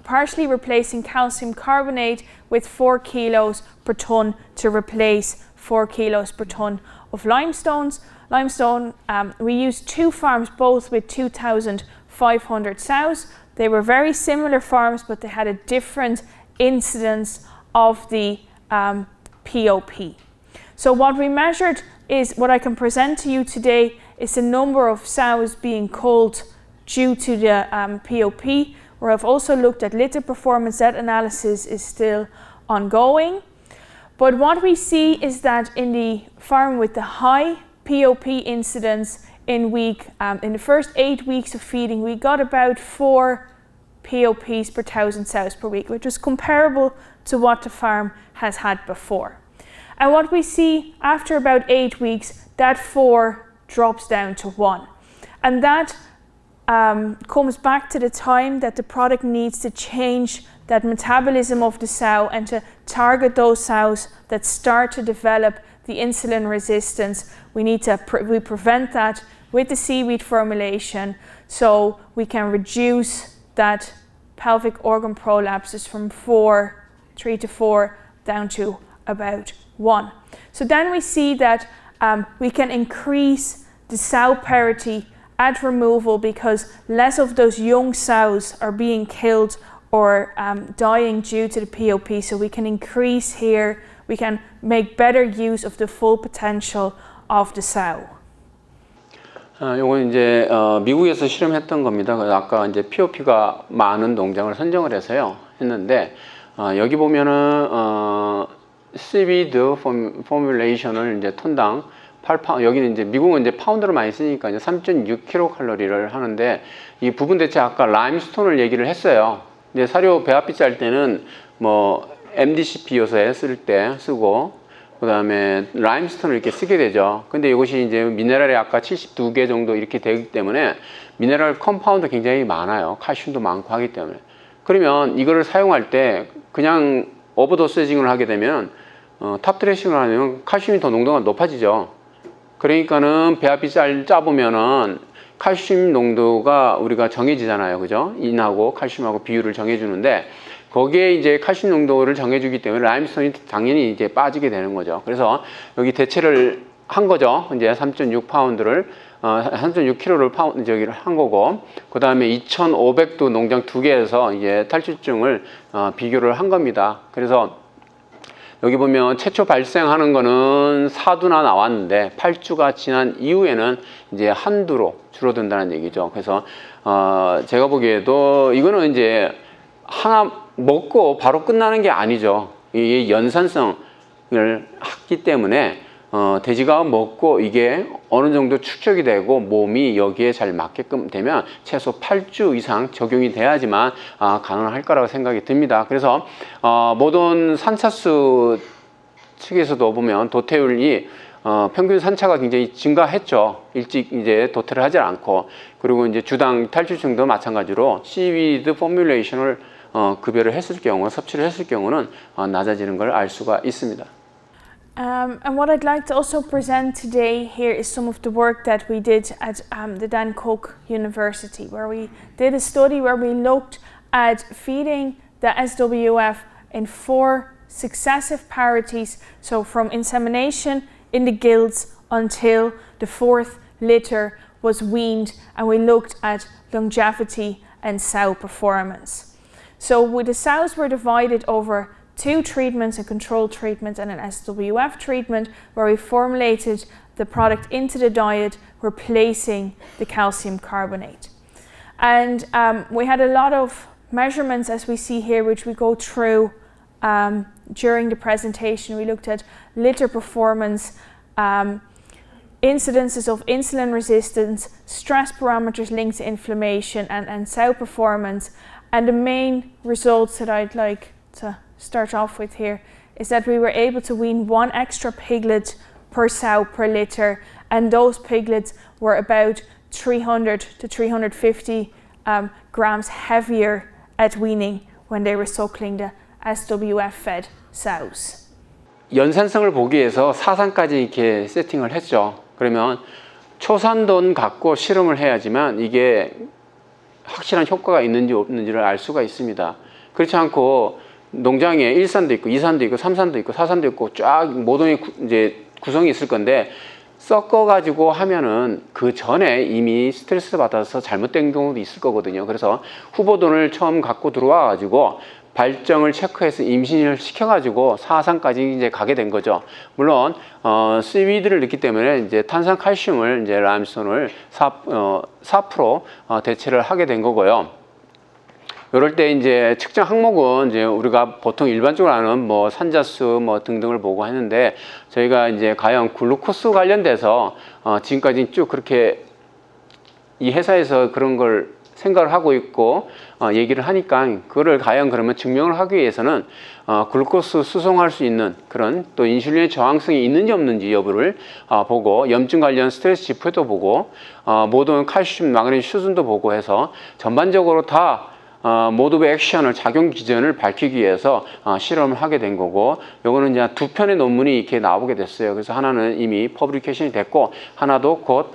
partially replacing calcium carbonate with 4 kilos per ton to replace 4 kilos per ton of limestone. We used 2 farms, both with 2,500 sows. They were very similar farms, but they had a different incidence of the POP. So what we measured is, what I can present to you today is the number of sows being culled due to the POP, where I've also looked at litter performance. That analysis is still ongoing. But what we see is that in the farm with the high POP incidence in the first 8 weeks of feeding, we got about 4 POPs per 1,000 sows per week, which is comparable to what the farm has had before. And what we see after about 8 weeks, that 4 drops down to 1. And that comes back to the time that the product needs to change that metabolism of the sow and to target those sows that start to develop the insulin resistance. We prevent that with the seaweed formulation, so we can reduce that pelvic organ prolapses from 3 to 4 down to about 1. So then we see that we can increase the sow parity at removal because less of those young sows are being killed or dying due to the POP. So we can increase here, we can make better use of the full potential of the sow. 요건 이제 미국에서 실험했던 겁니다. 아까 이제 POP가 많은 농장을 선정을 해서요 했는데 여기 보면은 seaweed 포뮬레이션을 이제 톤당 8파운드, 여기는 이제 미국은 이제 파운드로 많이 쓰니까 이제 3.6kcal를 하는데 이 부분 대체 아까 라임스톤을 얘기를 했어요. 이제 사료 배합비 짤 때는 뭐 MDC 비료소에 쓸 때 쓰고 그 다음에 라임스톤을 이렇게 쓰게 되죠. 근데 이것이 이제 미네랄이 아까 72개 정도 이렇게 되기 때문에 미네랄 컴파운드 굉장히 많아요. 칼슘도 많고 하기 때문에. 그러면 이거를 사용할 때 그냥 오버도세징을 하게 되면 탑 드레싱을 하면 칼슘이 더 농도가 높아지죠. 그러니까는 배합비 짜보면은 칼슘 농도가 우리가 정해지잖아요. 그죠? 인하고 칼슘하고 비율을 정해주는데 거기에 이제 칼슘 농도를 정해주기 때문에 라임스톤이 당연히 이제 빠지게 되는 거죠. 그래서 여기 대체를 한 거죠. 이제 3.6파운드를 3.6kg를 저기를 한 거고, 그 다음에 2,500도 농장 2개에서 이제 탈출증을 비교를 한 겁니다. 그래서 여기 보면 최초 발생하는 거는 4두나 나왔는데 8주가 지난 이후에는 이제 한두로 줄어든다는 얘기죠. 그래서 제가 보기에도 이거는 이제 하나 먹고 바로 끝나는 게 아니죠. 이게 연산성을 했기 때문에 돼지가 먹고 이게 어느 정도 축적이 되고 몸이 여기에 잘 맞게끔 되면 최소 8주 이상 적용이 돼야지만 가능할 거라고 생각이 듭니다. 그래서 모든 산차수 측에서도 보면 도태율이 평균 산차가 굉장히 증가했죠. 일찍 이제 도태를 하지 않고, 그리고 이제 주당 탈출증도 마찬가지로 시위드 포뮬레이션을 급여를 했을 경우, 섭취를 했을 경우는 낮아지는 걸 알 수가 있습니다. And what I'd like to also present today here is some of the work that we did at the Dan Cook University, where we did a study where we looked at feeding the SWF in 4 successive parities, so from insemination in the gills until the 4th litter was weaned, and we looked at longevity and sow performance. So the sows were divided over 2 treatments, a control treatment and an SWF treatment, where we formulated the product into the diet, replacing the calcium carbonate. And we had a lot of measurements, as we see here, which we go through during the presentation. We looked at litter performance, incidences of insulin resistance, stress parameters linked to inflammation, and sow performance. And the main results that I'd like to start off with here is that we were able to wean 1 extra piglet per sow per litter, and those piglets were about 300 to 350 grams heavier at weaning when they were suckling the SWF fed sows. 연산성을 보기 위해서 사산까지 이렇게 세팅을 했죠. 그러면 초산돈 갖고 실험을 해야지만 이게 확실한 효과가 있는지 없는지를 알 수가 있습니다. 그렇지 않고 농장에 1산도 있고 2산도 있고 3산도 있고 4산도 있고 쫙 모종의 이제 구성이 있을 건데 섞어 가지고 하면은 그 전에 이미 스트레스 받아서 잘못된 경우도 있을 거거든요. 그래서 후보돈을 처음 갖고 들어와 가지고 발정을 체크해서 임신을 시켜가지고 4산까지 이제 가게 된 거죠. 물론 시위드를 넣기 때문에 이제 탄산칼슘을 이제 라임스톤을 4% 대체를 하게 된 거고요. 이럴 때 이제 측정 항목은 이제 우리가 보통 일반적으로 아는 뭐 산자수 뭐 등등을 보고 했는데, 저희가 이제 과연 글루코스 관련돼서 지금까지 쭉 그렇게 이 회사에서 그런 걸 생각을 하고 있고 얘기를 하니까 그거를 과연 그러면 증명을 하기 위해서는 글루코스 수송할 수 있는 그런 또 인슐린의 저항성이 있는지 없는지 여부를 보고 염증 관련 스트레스 지표도 보고 모든 칼슘, 마그네슘 수준도 보고 해서 전반적으로 다 모드 오브 액션을 작용 기전을 밝히기 위해서 실험을 하게 된 거고 요거는 이제 두 편의 논문이 이렇게 나오게 됐어요. 그래서 하나는 이미 퍼블리케이션이 됐고 하나도 곧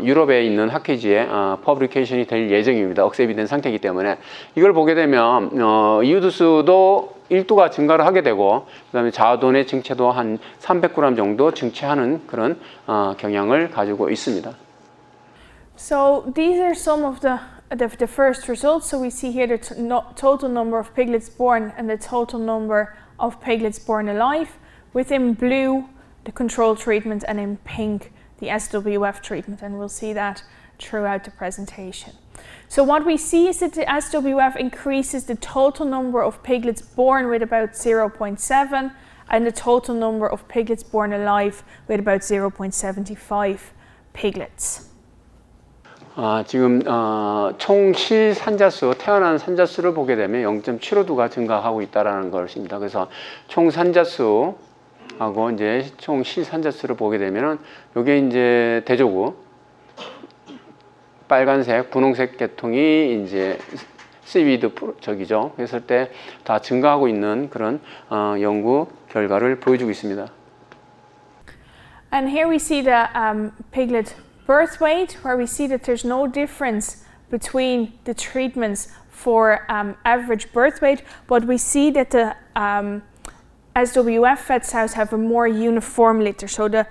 유럽에 있는 학회지에 퍼블리케이션이 될 예정입니다. 억셉이 된 상태이기 때문에 이걸 보게 되면 이오두수도 1도가 증가를 하게 되고 그 다음에 자아도내 증체도 한 300g 정도 증체하는 그런 경향을 가지고 있습니다. So these are some of the first results. So we see here the total number of piglets born and the total number of piglets born alive, with in blue the control treatment and in pink the SWF treatment, and we'll see that throughout the presentation. So what we see is that the SWF increases the total number of piglets born with about 0.7 and the total number of piglets born alive with about 0.75 piglets. 지금 총 실산자수, 태어난 산자수를 보게 되면 0.75두가 증가하고 있다는 것입니다. 그래서 총 산자수 하고 이제 총 실산자수를 보게 되면은 요게 이제 대조구 빨간색, 분홍색 계통이 이제 씨위드 저기죠. 그랬을 때 다 증가하고 있는 그런 연구 결과를 보여주고 있습니다. And here we see the piglet birth weight, where we see that there's no difference between the treatments for average birth weight, but we see that the SWF fed sows have a more uniform litter, so the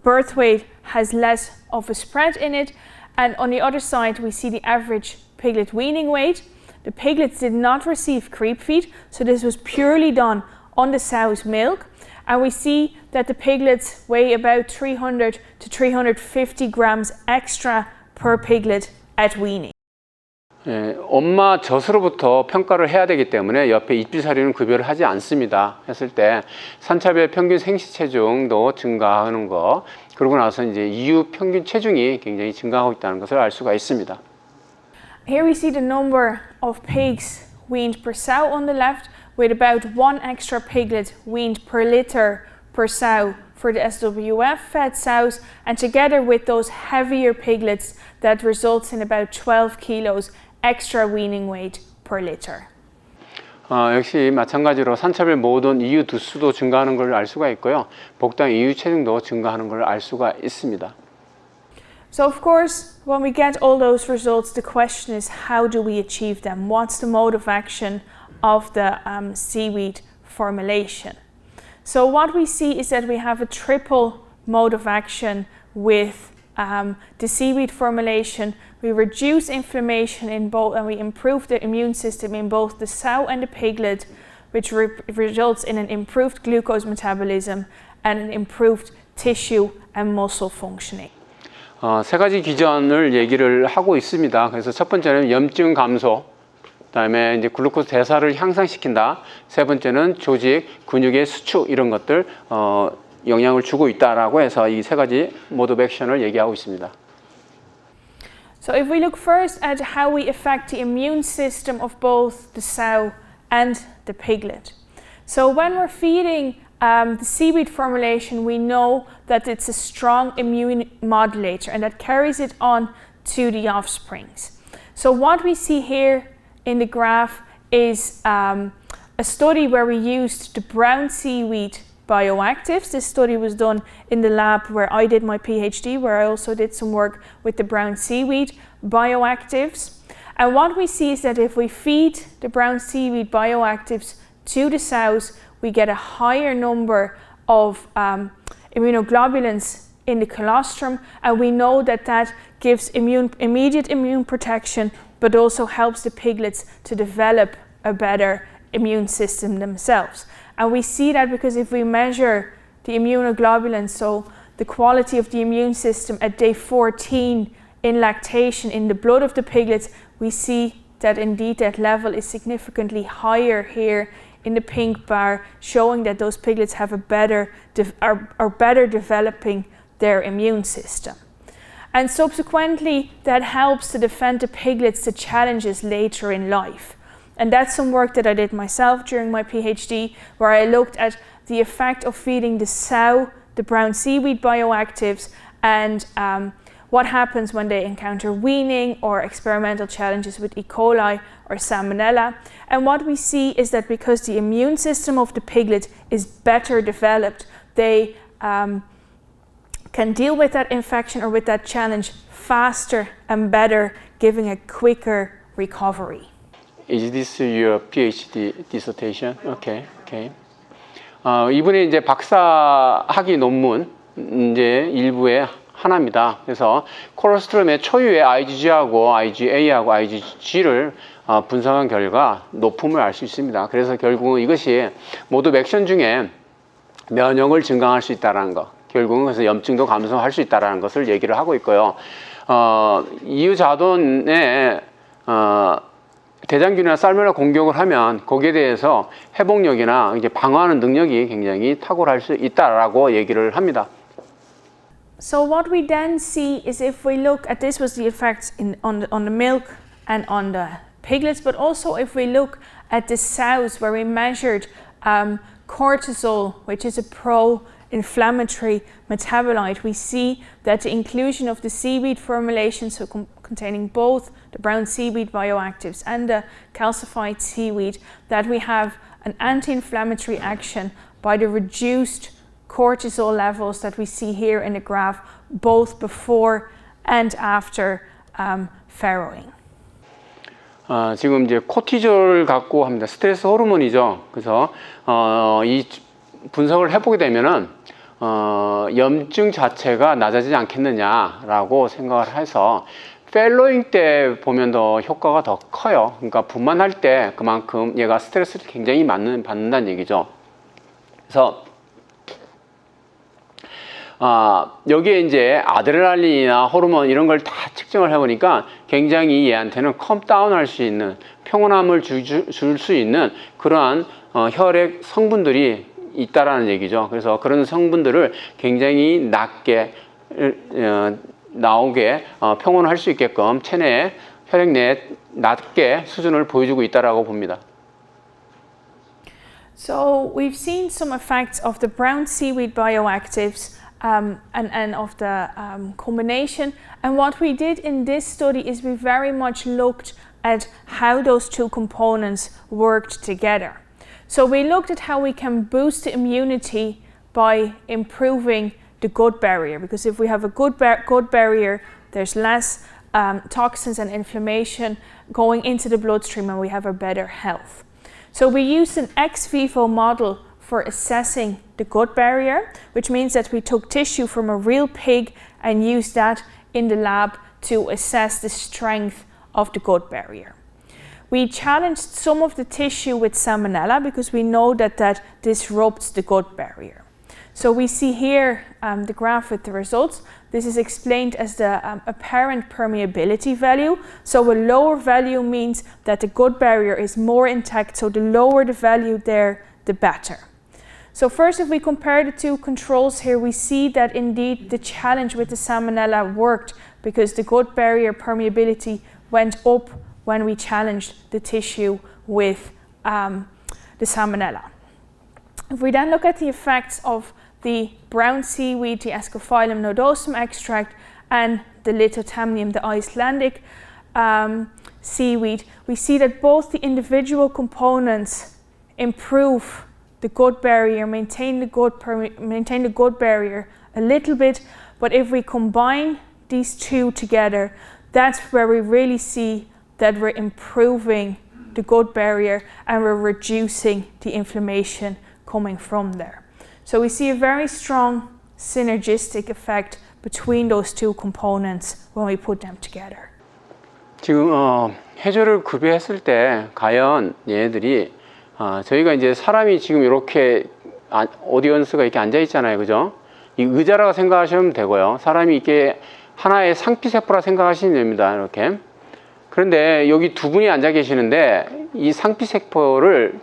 birth weight has less of a spread in it. And on the other side we see the average piglet weaning weight. The piglets did not receive creep feed, so this was purely done on the sow's milk, and we see that the piglets weigh about 300 to 350 grams extra per piglet at weaning. 엄마 젖으로부터 평가를 해야 되기 때문에 옆에 입비사료는 급여를 하지 않습니다. 했을 때 산차별 평균 생시 체중도 증가하는 거, 그러고 나서 이제 이후 평균 체중이 굉장히 증가하고 있다는 것을 알 수가 있습니다. Here we see the number of pigs weaned per sow on the left, with about 1 extra piglet weaned per litter per sow for the SWF fed sows, and together with those heavier piglets that results in about 12 kilos extra weaning weight per litter. 역시 마찬가지로 산차별 모든 이유 두수도 증가하는 걸 알 수가 있고요. 복당 이유 체중도 증가하는 걸 알 수가 있습니다. So of course, when we get all those results, the question is, how do we achieve them? What's the mode of action of the seaweed formulation? So what we see is that we have a triple mode of action with the seaweed formulation. We reduce inflammation in both, and we improve the immune system in both the sow and the piglet, which results in an improved glucose metabolism and an improved tissue and muscle functioning. 세 가지 기전을 얘기를 하고 있습니다. 그래서 첫 번째는 염증 감소, 그다음에 이제 글루코스 대사를 향상시킨다. 세 번째는 조직, 근육의 수축 이런 것들 영향을 주고 있다라고 해서 이 세 가지 모드 오브 액션을 얘기하고 있습니다. So if we look first at how we affect the immune system of both the sow and the piglet. So when we're feeding the seaweed formulation, we know that it's a strong immune modulator and that carries it on to the offsprings. So what we see here in the graph is a study where we used the brown seaweed bioactives. This study was done in the lab where I did my PhD, where I also did some work with the brown seaweed bioactives. And what we see is that if we feed the brown seaweed bioactives to the sows, we get a higher number of immunoglobulins in the colostrum, and we know that that gives immediate immune protection, but also helps the piglets to develop a better immune system themselves. And we see that because if we measure the immunoglobulins, so the quality of the immune system at day 14 in lactation in the blood of the piglets, we see that indeed that level is significantly higher here in the pink bar, showing that those piglets have a better are better developing their immune system. And subsequently, that helps to defend the piglets to challenges later in life. And that's some work that I did myself during my PhD, where I looked at the effect of feeding the sow the brown seaweed bioactives and what happens when they encounter weaning or experimental challenges with E. coli or Salmonella. And what we see is that because the immune system of the piglet is better developed, they can deal with that infection or with that challenge faster and better, giving a quicker recovery. Is this your PhD dissertation? Okay. 이분이 이제 박사 학위 논문 이제 일부의 하나입니다. 그래서 콜로스트럼의 초유의 IgG하고 IgA하고 IgG를 분석한 결과 높음을 알 수 있습니다. 그래서 결국은 이것이 모두 액션 중에 면역을 증강할 수 있다는 것, 결국은 그래서 염증도 감소할 수 있다는 것을 얘기를 하고 있고요. 이유자돈에 대장균이나 살모넬라 공격을 하면 거기에 대해서 회복력이나 이제 방어하는 능력이 굉장히 탁월할 수 있다라고 얘기를 합니다. So what we then see is, if we look at this, was the effects on the milk and on the piglets, but also if we look at the sows, where we measured cortisol, which is a pro-inflammatory metabolite, we see that the inclusion of the seaweed formulation, so containing both the brown seaweed bioactives and the calcified seaweed, that we have an anti-inflammatory action by the reduced cortisol levels that we see here in the graph, both before and after farrowing. 지금 이제 코티졸 갖고 합니다. 스트레스 호르몬이죠. 그래서 이 분석을 해보게 되면은 염증 자체가 낮아지지 않겠느냐라고 생각을 해서 펠로잉 때 보면 더 효과가 더 커요. 그러니까 분만할 때 그만큼 얘가 스트레스를 굉장히 받는다는 얘기죠. 그래서 여기에 이제 아드레날린이나 호르몬 이런 걸 다 측정을 해보니까 굉장히 얘한테는 컴다운 할 수 있는, 평온함을 줄 수 있는 그러한 혈액 성분들이 있다라는 얘기죠. 그래서 그런 성분들을 굉장히 낮게 나오게 평온할 수 있게끔 체내에 혈액 내에 낮게 수준을 보여주고 있다라고 봅니다. So we've seen some effects of the brown seaweed bioactives and of the combination. And what we did in this study is we very much looked at how those two components worked together. So we looked at how we can boost the immunity by improving the gut barrier, because if we have a good gut barrier, there's less toxins and inflammation going into the bloodstream, and we have a better health. So we used an ex vivo model for assessing the gut barrier, which means that we took tissue from a real pig and used that in the lab to assess the strength of the gut barrier. We challenged some of the tissue with Salmonella because we know that that disrupts the gut barrier. So we see here the graph with the results. This is explained as the apparent permeability value. So a lower value means that the gut barrier is more intact. So the lower the value there, the better. So first, if we compare the two controls here, we see that indeed the challenge with the Salmonella worked, because the gut barrier permeability went up when we challenged the tissue with the Salmonella. If we then look at the effects of the brown seaweed, the Ascophyllum nodosum extract, and the Lithotamnium, the Icelandic seaweed, we see that both the individual components improve the gut barrier, maintain the gut barrier a little bit, but if we combine these two together, that's where we really see that we're improving the gut barrier and we're reducing the inflammation coming from there. So we see a very strong synergistic effect between those two components when we put them together. 지금 해조를 급여했을 때 과연 얘네들이 저희가 이제 사람이 지금 이렇게 오디언스가 이렇게 앉아 있잖아요, 그죠? 이 의자라고 생각하시면 되고요. 사람이 이렇게 하나의 상피세포라 생각하시면 됩니다, 이렇게. 그런데 여기 두 분이 앉아 계시는데 이 상피세포를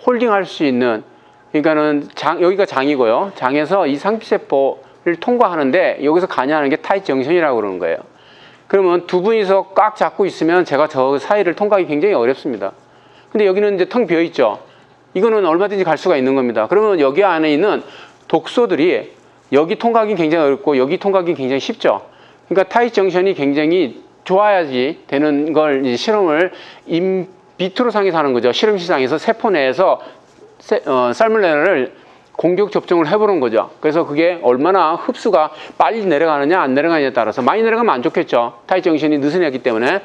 홀딩할 수 있는, 그러니까는 여기가 장이고요. 장에서 이 상피세포 통과하는데 여기서 가냐하는 게 타이트 정션이라고 그러는 거예요. 그러면 두 분이서 꽉 잡고 있으면 제가 저 사이를 통과하기 굉장히 어렵습니다. 근데 여기는 이제 텅 비어 있죠. 이거는 얼마든지 갈 수가 있는 겁니다. 그러면 여기 안에 있는 독소들이 여기 통과하기 굉장히 어렵고 여기 통과하기 굉장히 쉽죠. 그러니까 타이트 정션이 굉장히 좋아야지 되는 걸 이제 실험을 인비트로 상에서 하는 거죠. 실험실상에서 세포 내에서 살모넬라를 공격 접종을 해보는 거죠. 그래서 그게 얼마나 흡수가 빨리 내려가느냐 안 내려가느냐에 따라서 많이 내려가면 안 좋겠죠. 타이트 정션이 느슨하기 때문에.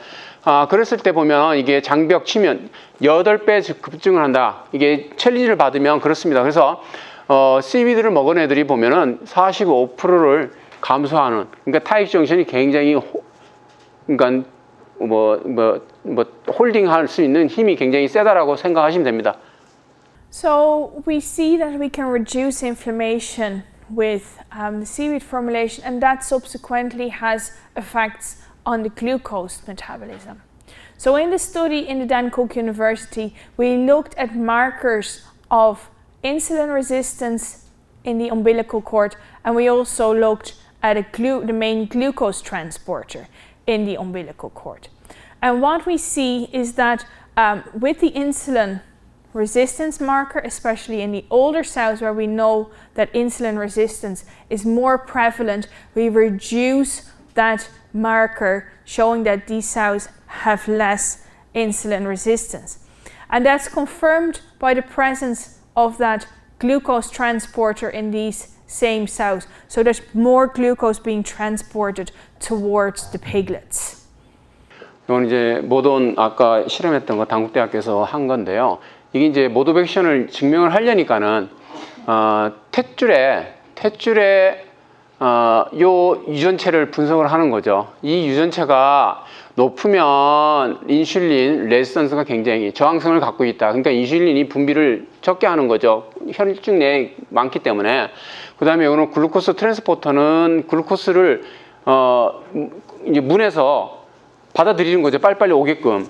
그랬을 때 보면 이게 장벽 치면 8배 급증을 한다. 이게 챌린지를 받으면 그렇습니다. 그래서 씨위드를 먹은 애들이 보면은 45%를 감소하는, 그러니까 타이트 정션이 굉장히 그러니까 홀딩할 수 있는 힘이 굉장히 세다라고 생각하시면 됩니다. So we see that we can reduce inflammation with the seaweed formulation, and that subsequently has effects on the glucose metabolism. So in the study in the Dan Cook University, we looked at markers of insulin resistance in the umbilical cord, and we also looked at the main glucose transporter in the umbilical cord. And what we see is that with the insulin resistance marker, especially in the older sows where we know that insulin resistance is more prevalent, we reduce that marker, showing that these sows have less insulin resistance. And that's confirmed by the presence of that glucose transporter in these same sows. So there's more glucose being transported towards the piglets. 이건 이제 모던 아까 실험했던 거 당국대학교에서 한 건데요. 이게 이제 모도백션을 증명을 하려니까는 탯줄에 요 유전체를 분석을 하는 거죠. 이 유전체가 높으면 인슐린 레지스턴스가 굉장히 저항성을 갖고 있다. 그러니까 인슐린이 분비를 적게 하는 거죠. 혈중 내에 많기 때문에. 그 다음에 이거는 글루코스 트랜스포터는 글루코스를 이제 문에서 받아들이는 거죠. 빨리빨리 오게끔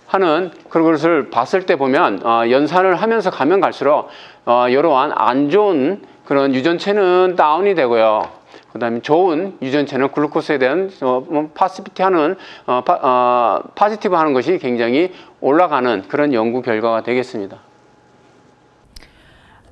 하는 그런 것을 봤을 때 보면 연산을 하면서 가면 갈수록 여러한 안 좋은 그런 유전체는 다운이 되고요. 그 다음에 좋은 유전체는 글루코스에 대한 파시티브 하는 것이 굉장히 올라가는 그런 연구 결과가 되겠습니다.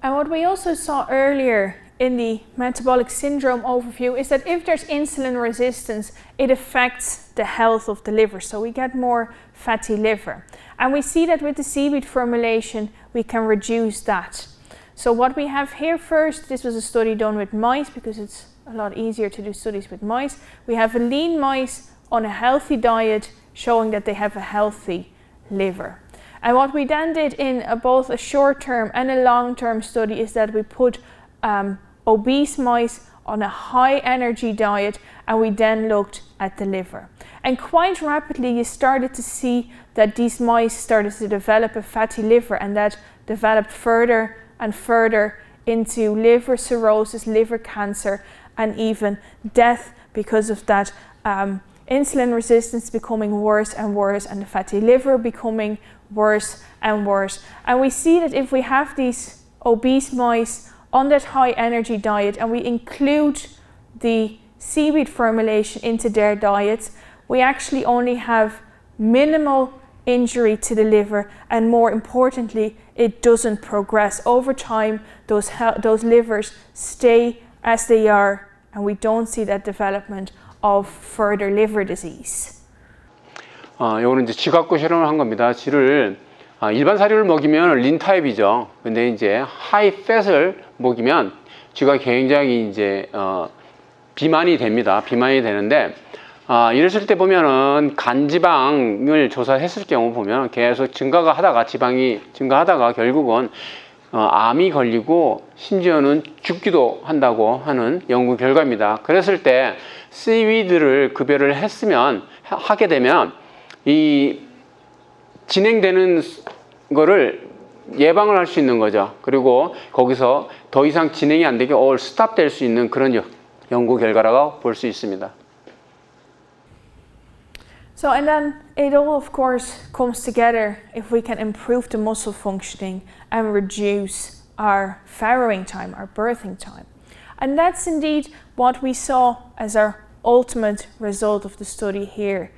And what we also saw earlier in the metabolic syndrome overview is that if there's insulin resistance, it affects the health of the liver. So we get more fatty liver. And we see that with the seaweed formulation, we can reduce that. So what we have here first, this was a study done with mice because it's a lot easier to do studies with mice. We have a lean mice on a healthy diet showing that they have a healthy liver. And what we then did in both a short-term and a long-term study is that we put obese mice on a high energy diet, and we then looked at the liver. And quite rapidly you started to see that these mice started to develop a fatty liver, and that developed further and further into liver cirrhosis, liver cancer, and even death because of that insulin resistance becoming worse and worse, and the fatty liver becoming worse and worse. And we see that if we have these obese mice on that high energy diet and we include the seaweed formulation into their diets, we actually only have minimal injury to the liver, and more importantly, it doesn't progress. Over time, those livers stay as they are, and we don't see that development of further liver disease. 이거는 이제 쥐 갖고 실험을 한 겁니다. 쥐를 일반 사료를 먹이면 린 타입이죠. 근데 이제 하이 팻을 먹이면 쥐가 굉장히 이제 비만이 됩니다. 비만이 되는데 이랬을 때 보면은 간지방을 조사했을 경우 보면 계속 지방이 증가하다가 결국은 암이 걸리고 심지어는 죽기도 한다고 하는 연구 결과입니다. 그랬을 때 씨위드를 급여를 하게 되면 이 진행되는 거를 예방을 할 수 있는 거죠. 그리고 거기서 더 이상 진행이 안 되게 스탑될 수 있는 그런 연구 결과라고 볼 수 있습니다. So, and then it all of course comes together if we can improve the muscle functioning and reduce our farrowing time, our birthing time. And that's indeed what we saw as our ultimate result of the study here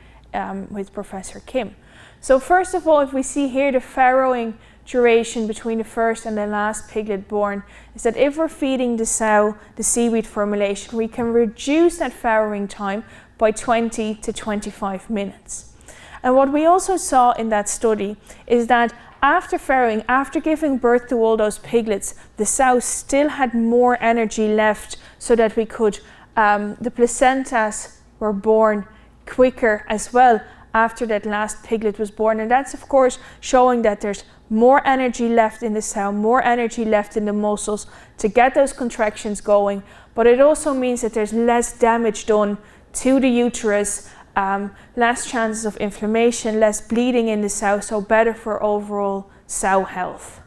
with Professor Kim. So first of all, if we see here the farrowing duration between the first and the last piglet born, is that if we're feeding the sow the seaweed formulation, we can reduce that farrowing time by 20 to 25 minutes. And what we also saw in that study is that after farrowing, after giving birth to all those piglets, the sow still had more energy left so that we could, the placentas were born quicker as well after that last piglet was born. And that's of course showing that there's more energy left in the sow, more energy left in the muscles to get those contractions going. But it also means that there's less damage done to the uterus, less chances of inflammation, less bleeding in the sow, so better for overall sow health.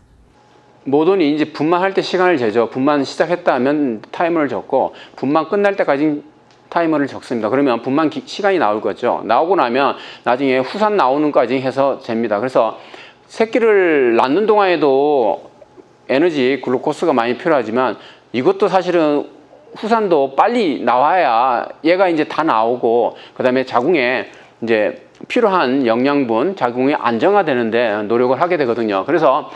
모돈이 이제 분만할 때 시간을 재죠. 분만 시작했다 하면 타이머를 적고 분만 끝날 때까지 타이머를 적습니다. 그러면 분만 시간이 나올 거죠. 나오고 나면 나중에 후산 나오는까지 해서 잽니다. 그래서 새끼를 낳는 동안에도 에너지, 글루코스가 많이 필요하지만 이것도 사실은 후산도 빨리 나와야 얘가 이제 다 나오고 그 다음에 자궁에 이제 필요한 영양분, 자궁이 안정화되는데 노력을 하게 되거든요. 그래서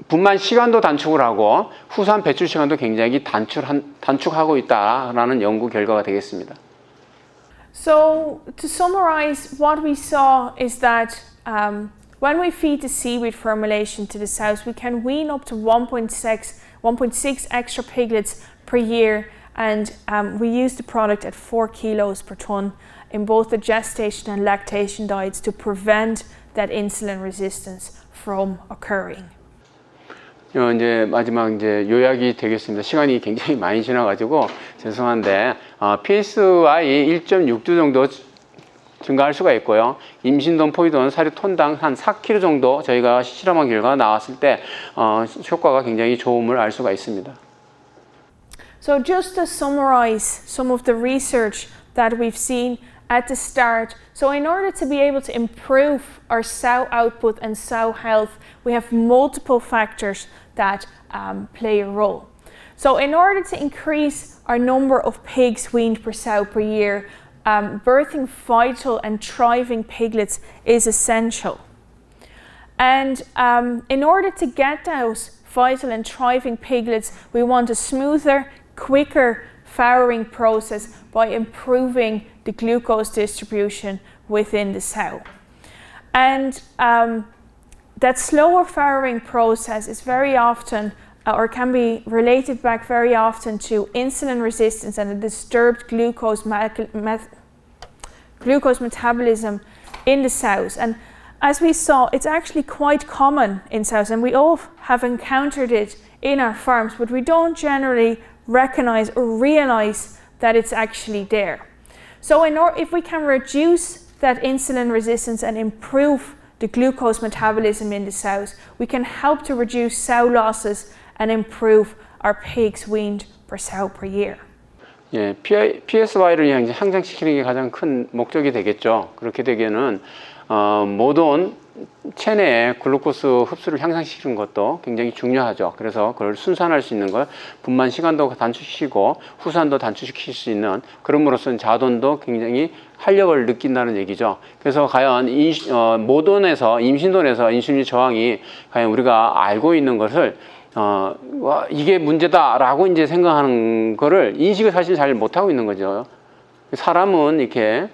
분만 시간도 단축을 하고 후산 배출 시간도 굉장히 단축하고 있다라는 연구 결과가 되겠습니다. So to summarize, what we saw is that when we feed the seaweed formulation to the sows, we can wean up to 1.6 extra piglets per year, and we use the product at 4 kilos per ton in both the gestation and lactation diets to prevent that insulin resistance from occurring. 이제 마지막 이제 요약이 되겠습니다. 시간이 굉장히 많이 지나가지고 죄송한데 PSY 1.6도 정도 증가할 수가 있고요. 임신돈, 포유돈, 사료 톤당 한 4kg 정도 저희가 실험한 결과 나왔을 때 효과가 굉장히 좋음을 알 수가 있습니다. So just to summarize some of the research that we've seen at the start, so in order to be able to improve our sow output and sow health, we have multiple factors that play a role. So in order to increase our number of pigs weaned per sow per year, birthing vital and thriving piglets is essential. And in order to get those vital and thriving piglets, we want a smoother, quicker farrowing process by improving the glucose distribution within the sow. And that slower farrowing process is very often or can be related back very often to insulin resistance and a disturbed glucose metabolism in the sows. And as we saw, it's actually quite common in sows, and we all have encountered it in our farms, but we don't generally recognize or realize that it's actually there. So if we can reduce that insulin resistance and improve the glucose metabolism in the sows, we can help to reduce sow losses and improve our pigs weaned per sow per year. 예, PSY를 향상시키는 게 가장 큰 목적이 되겠죠. 그렇게 되기에는 모든 체내의 글루코스 흡수를 향상시키는 것도 굉장히 중요하죠. 그래서 그걸 순산할 수 있는 걸 분만 시간도 단축시키고 후산도 단축시킬 수 있는, 그럼으로써 자돈도 굉장히 활력을 느낀다는 얘기죠. 그래서 과연 모돈에서 임신돈에서 인슐린 저항이 과연 우리가 알고 있는 것을 이게 문제다라고 이제 생각하는 거를 인식을 사실 잘 못하고 있는 거죠. 사람은 이렇게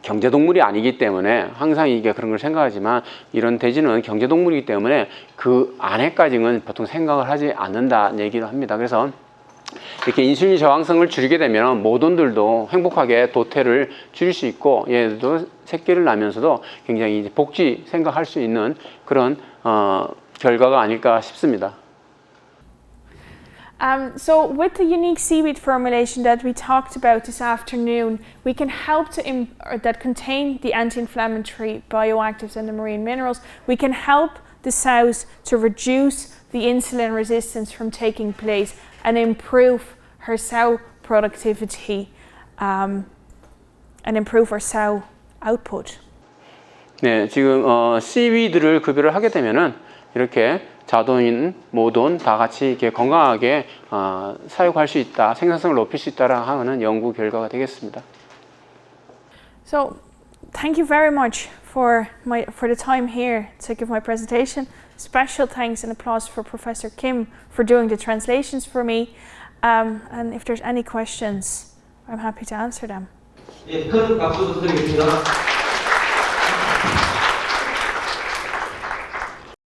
경제동물이 아니기 때문에 항상 이게 그런 걸 생각하지만, 이런 돼지는 경제동물이기 때문에 그 안에까지는 보통 생각을 하지 않는다는 얘기를 합니다. 그래서 이렇게 인슐린 저항성을 줄이게 되면 모돈들도 행복하게 도태를 줄일 수 있고, 얘들도 새끼를 낳으면서도 굉장히 복지 생각할 수 있는 그런 결과가 아닐까 싶습니다. So with the unique seaweed formulation that we talked about this afternoon, we can help that contain the anti-inflammatory bioactives and the marine minerals. We can help the sows to reduce the insulin resistance from taking place and improve her sow productivity and improve her sow output. 네, 지금 씨위드를 급여를 하게 되면은 이렇게 자돈, 모돈 다 같이 이렇게 건강하게 사육할 수 있다, 생산성을 높일 수 있다라 하는 연구 결과가 되겠습니다. So, thank you very much for the time here to give my presentation. Special thanks and applause for Professor Kim for doing the translations for me. And if there's any questions, I'm happy to answer them. 예, 큰 박수 부탁드리겠습니다.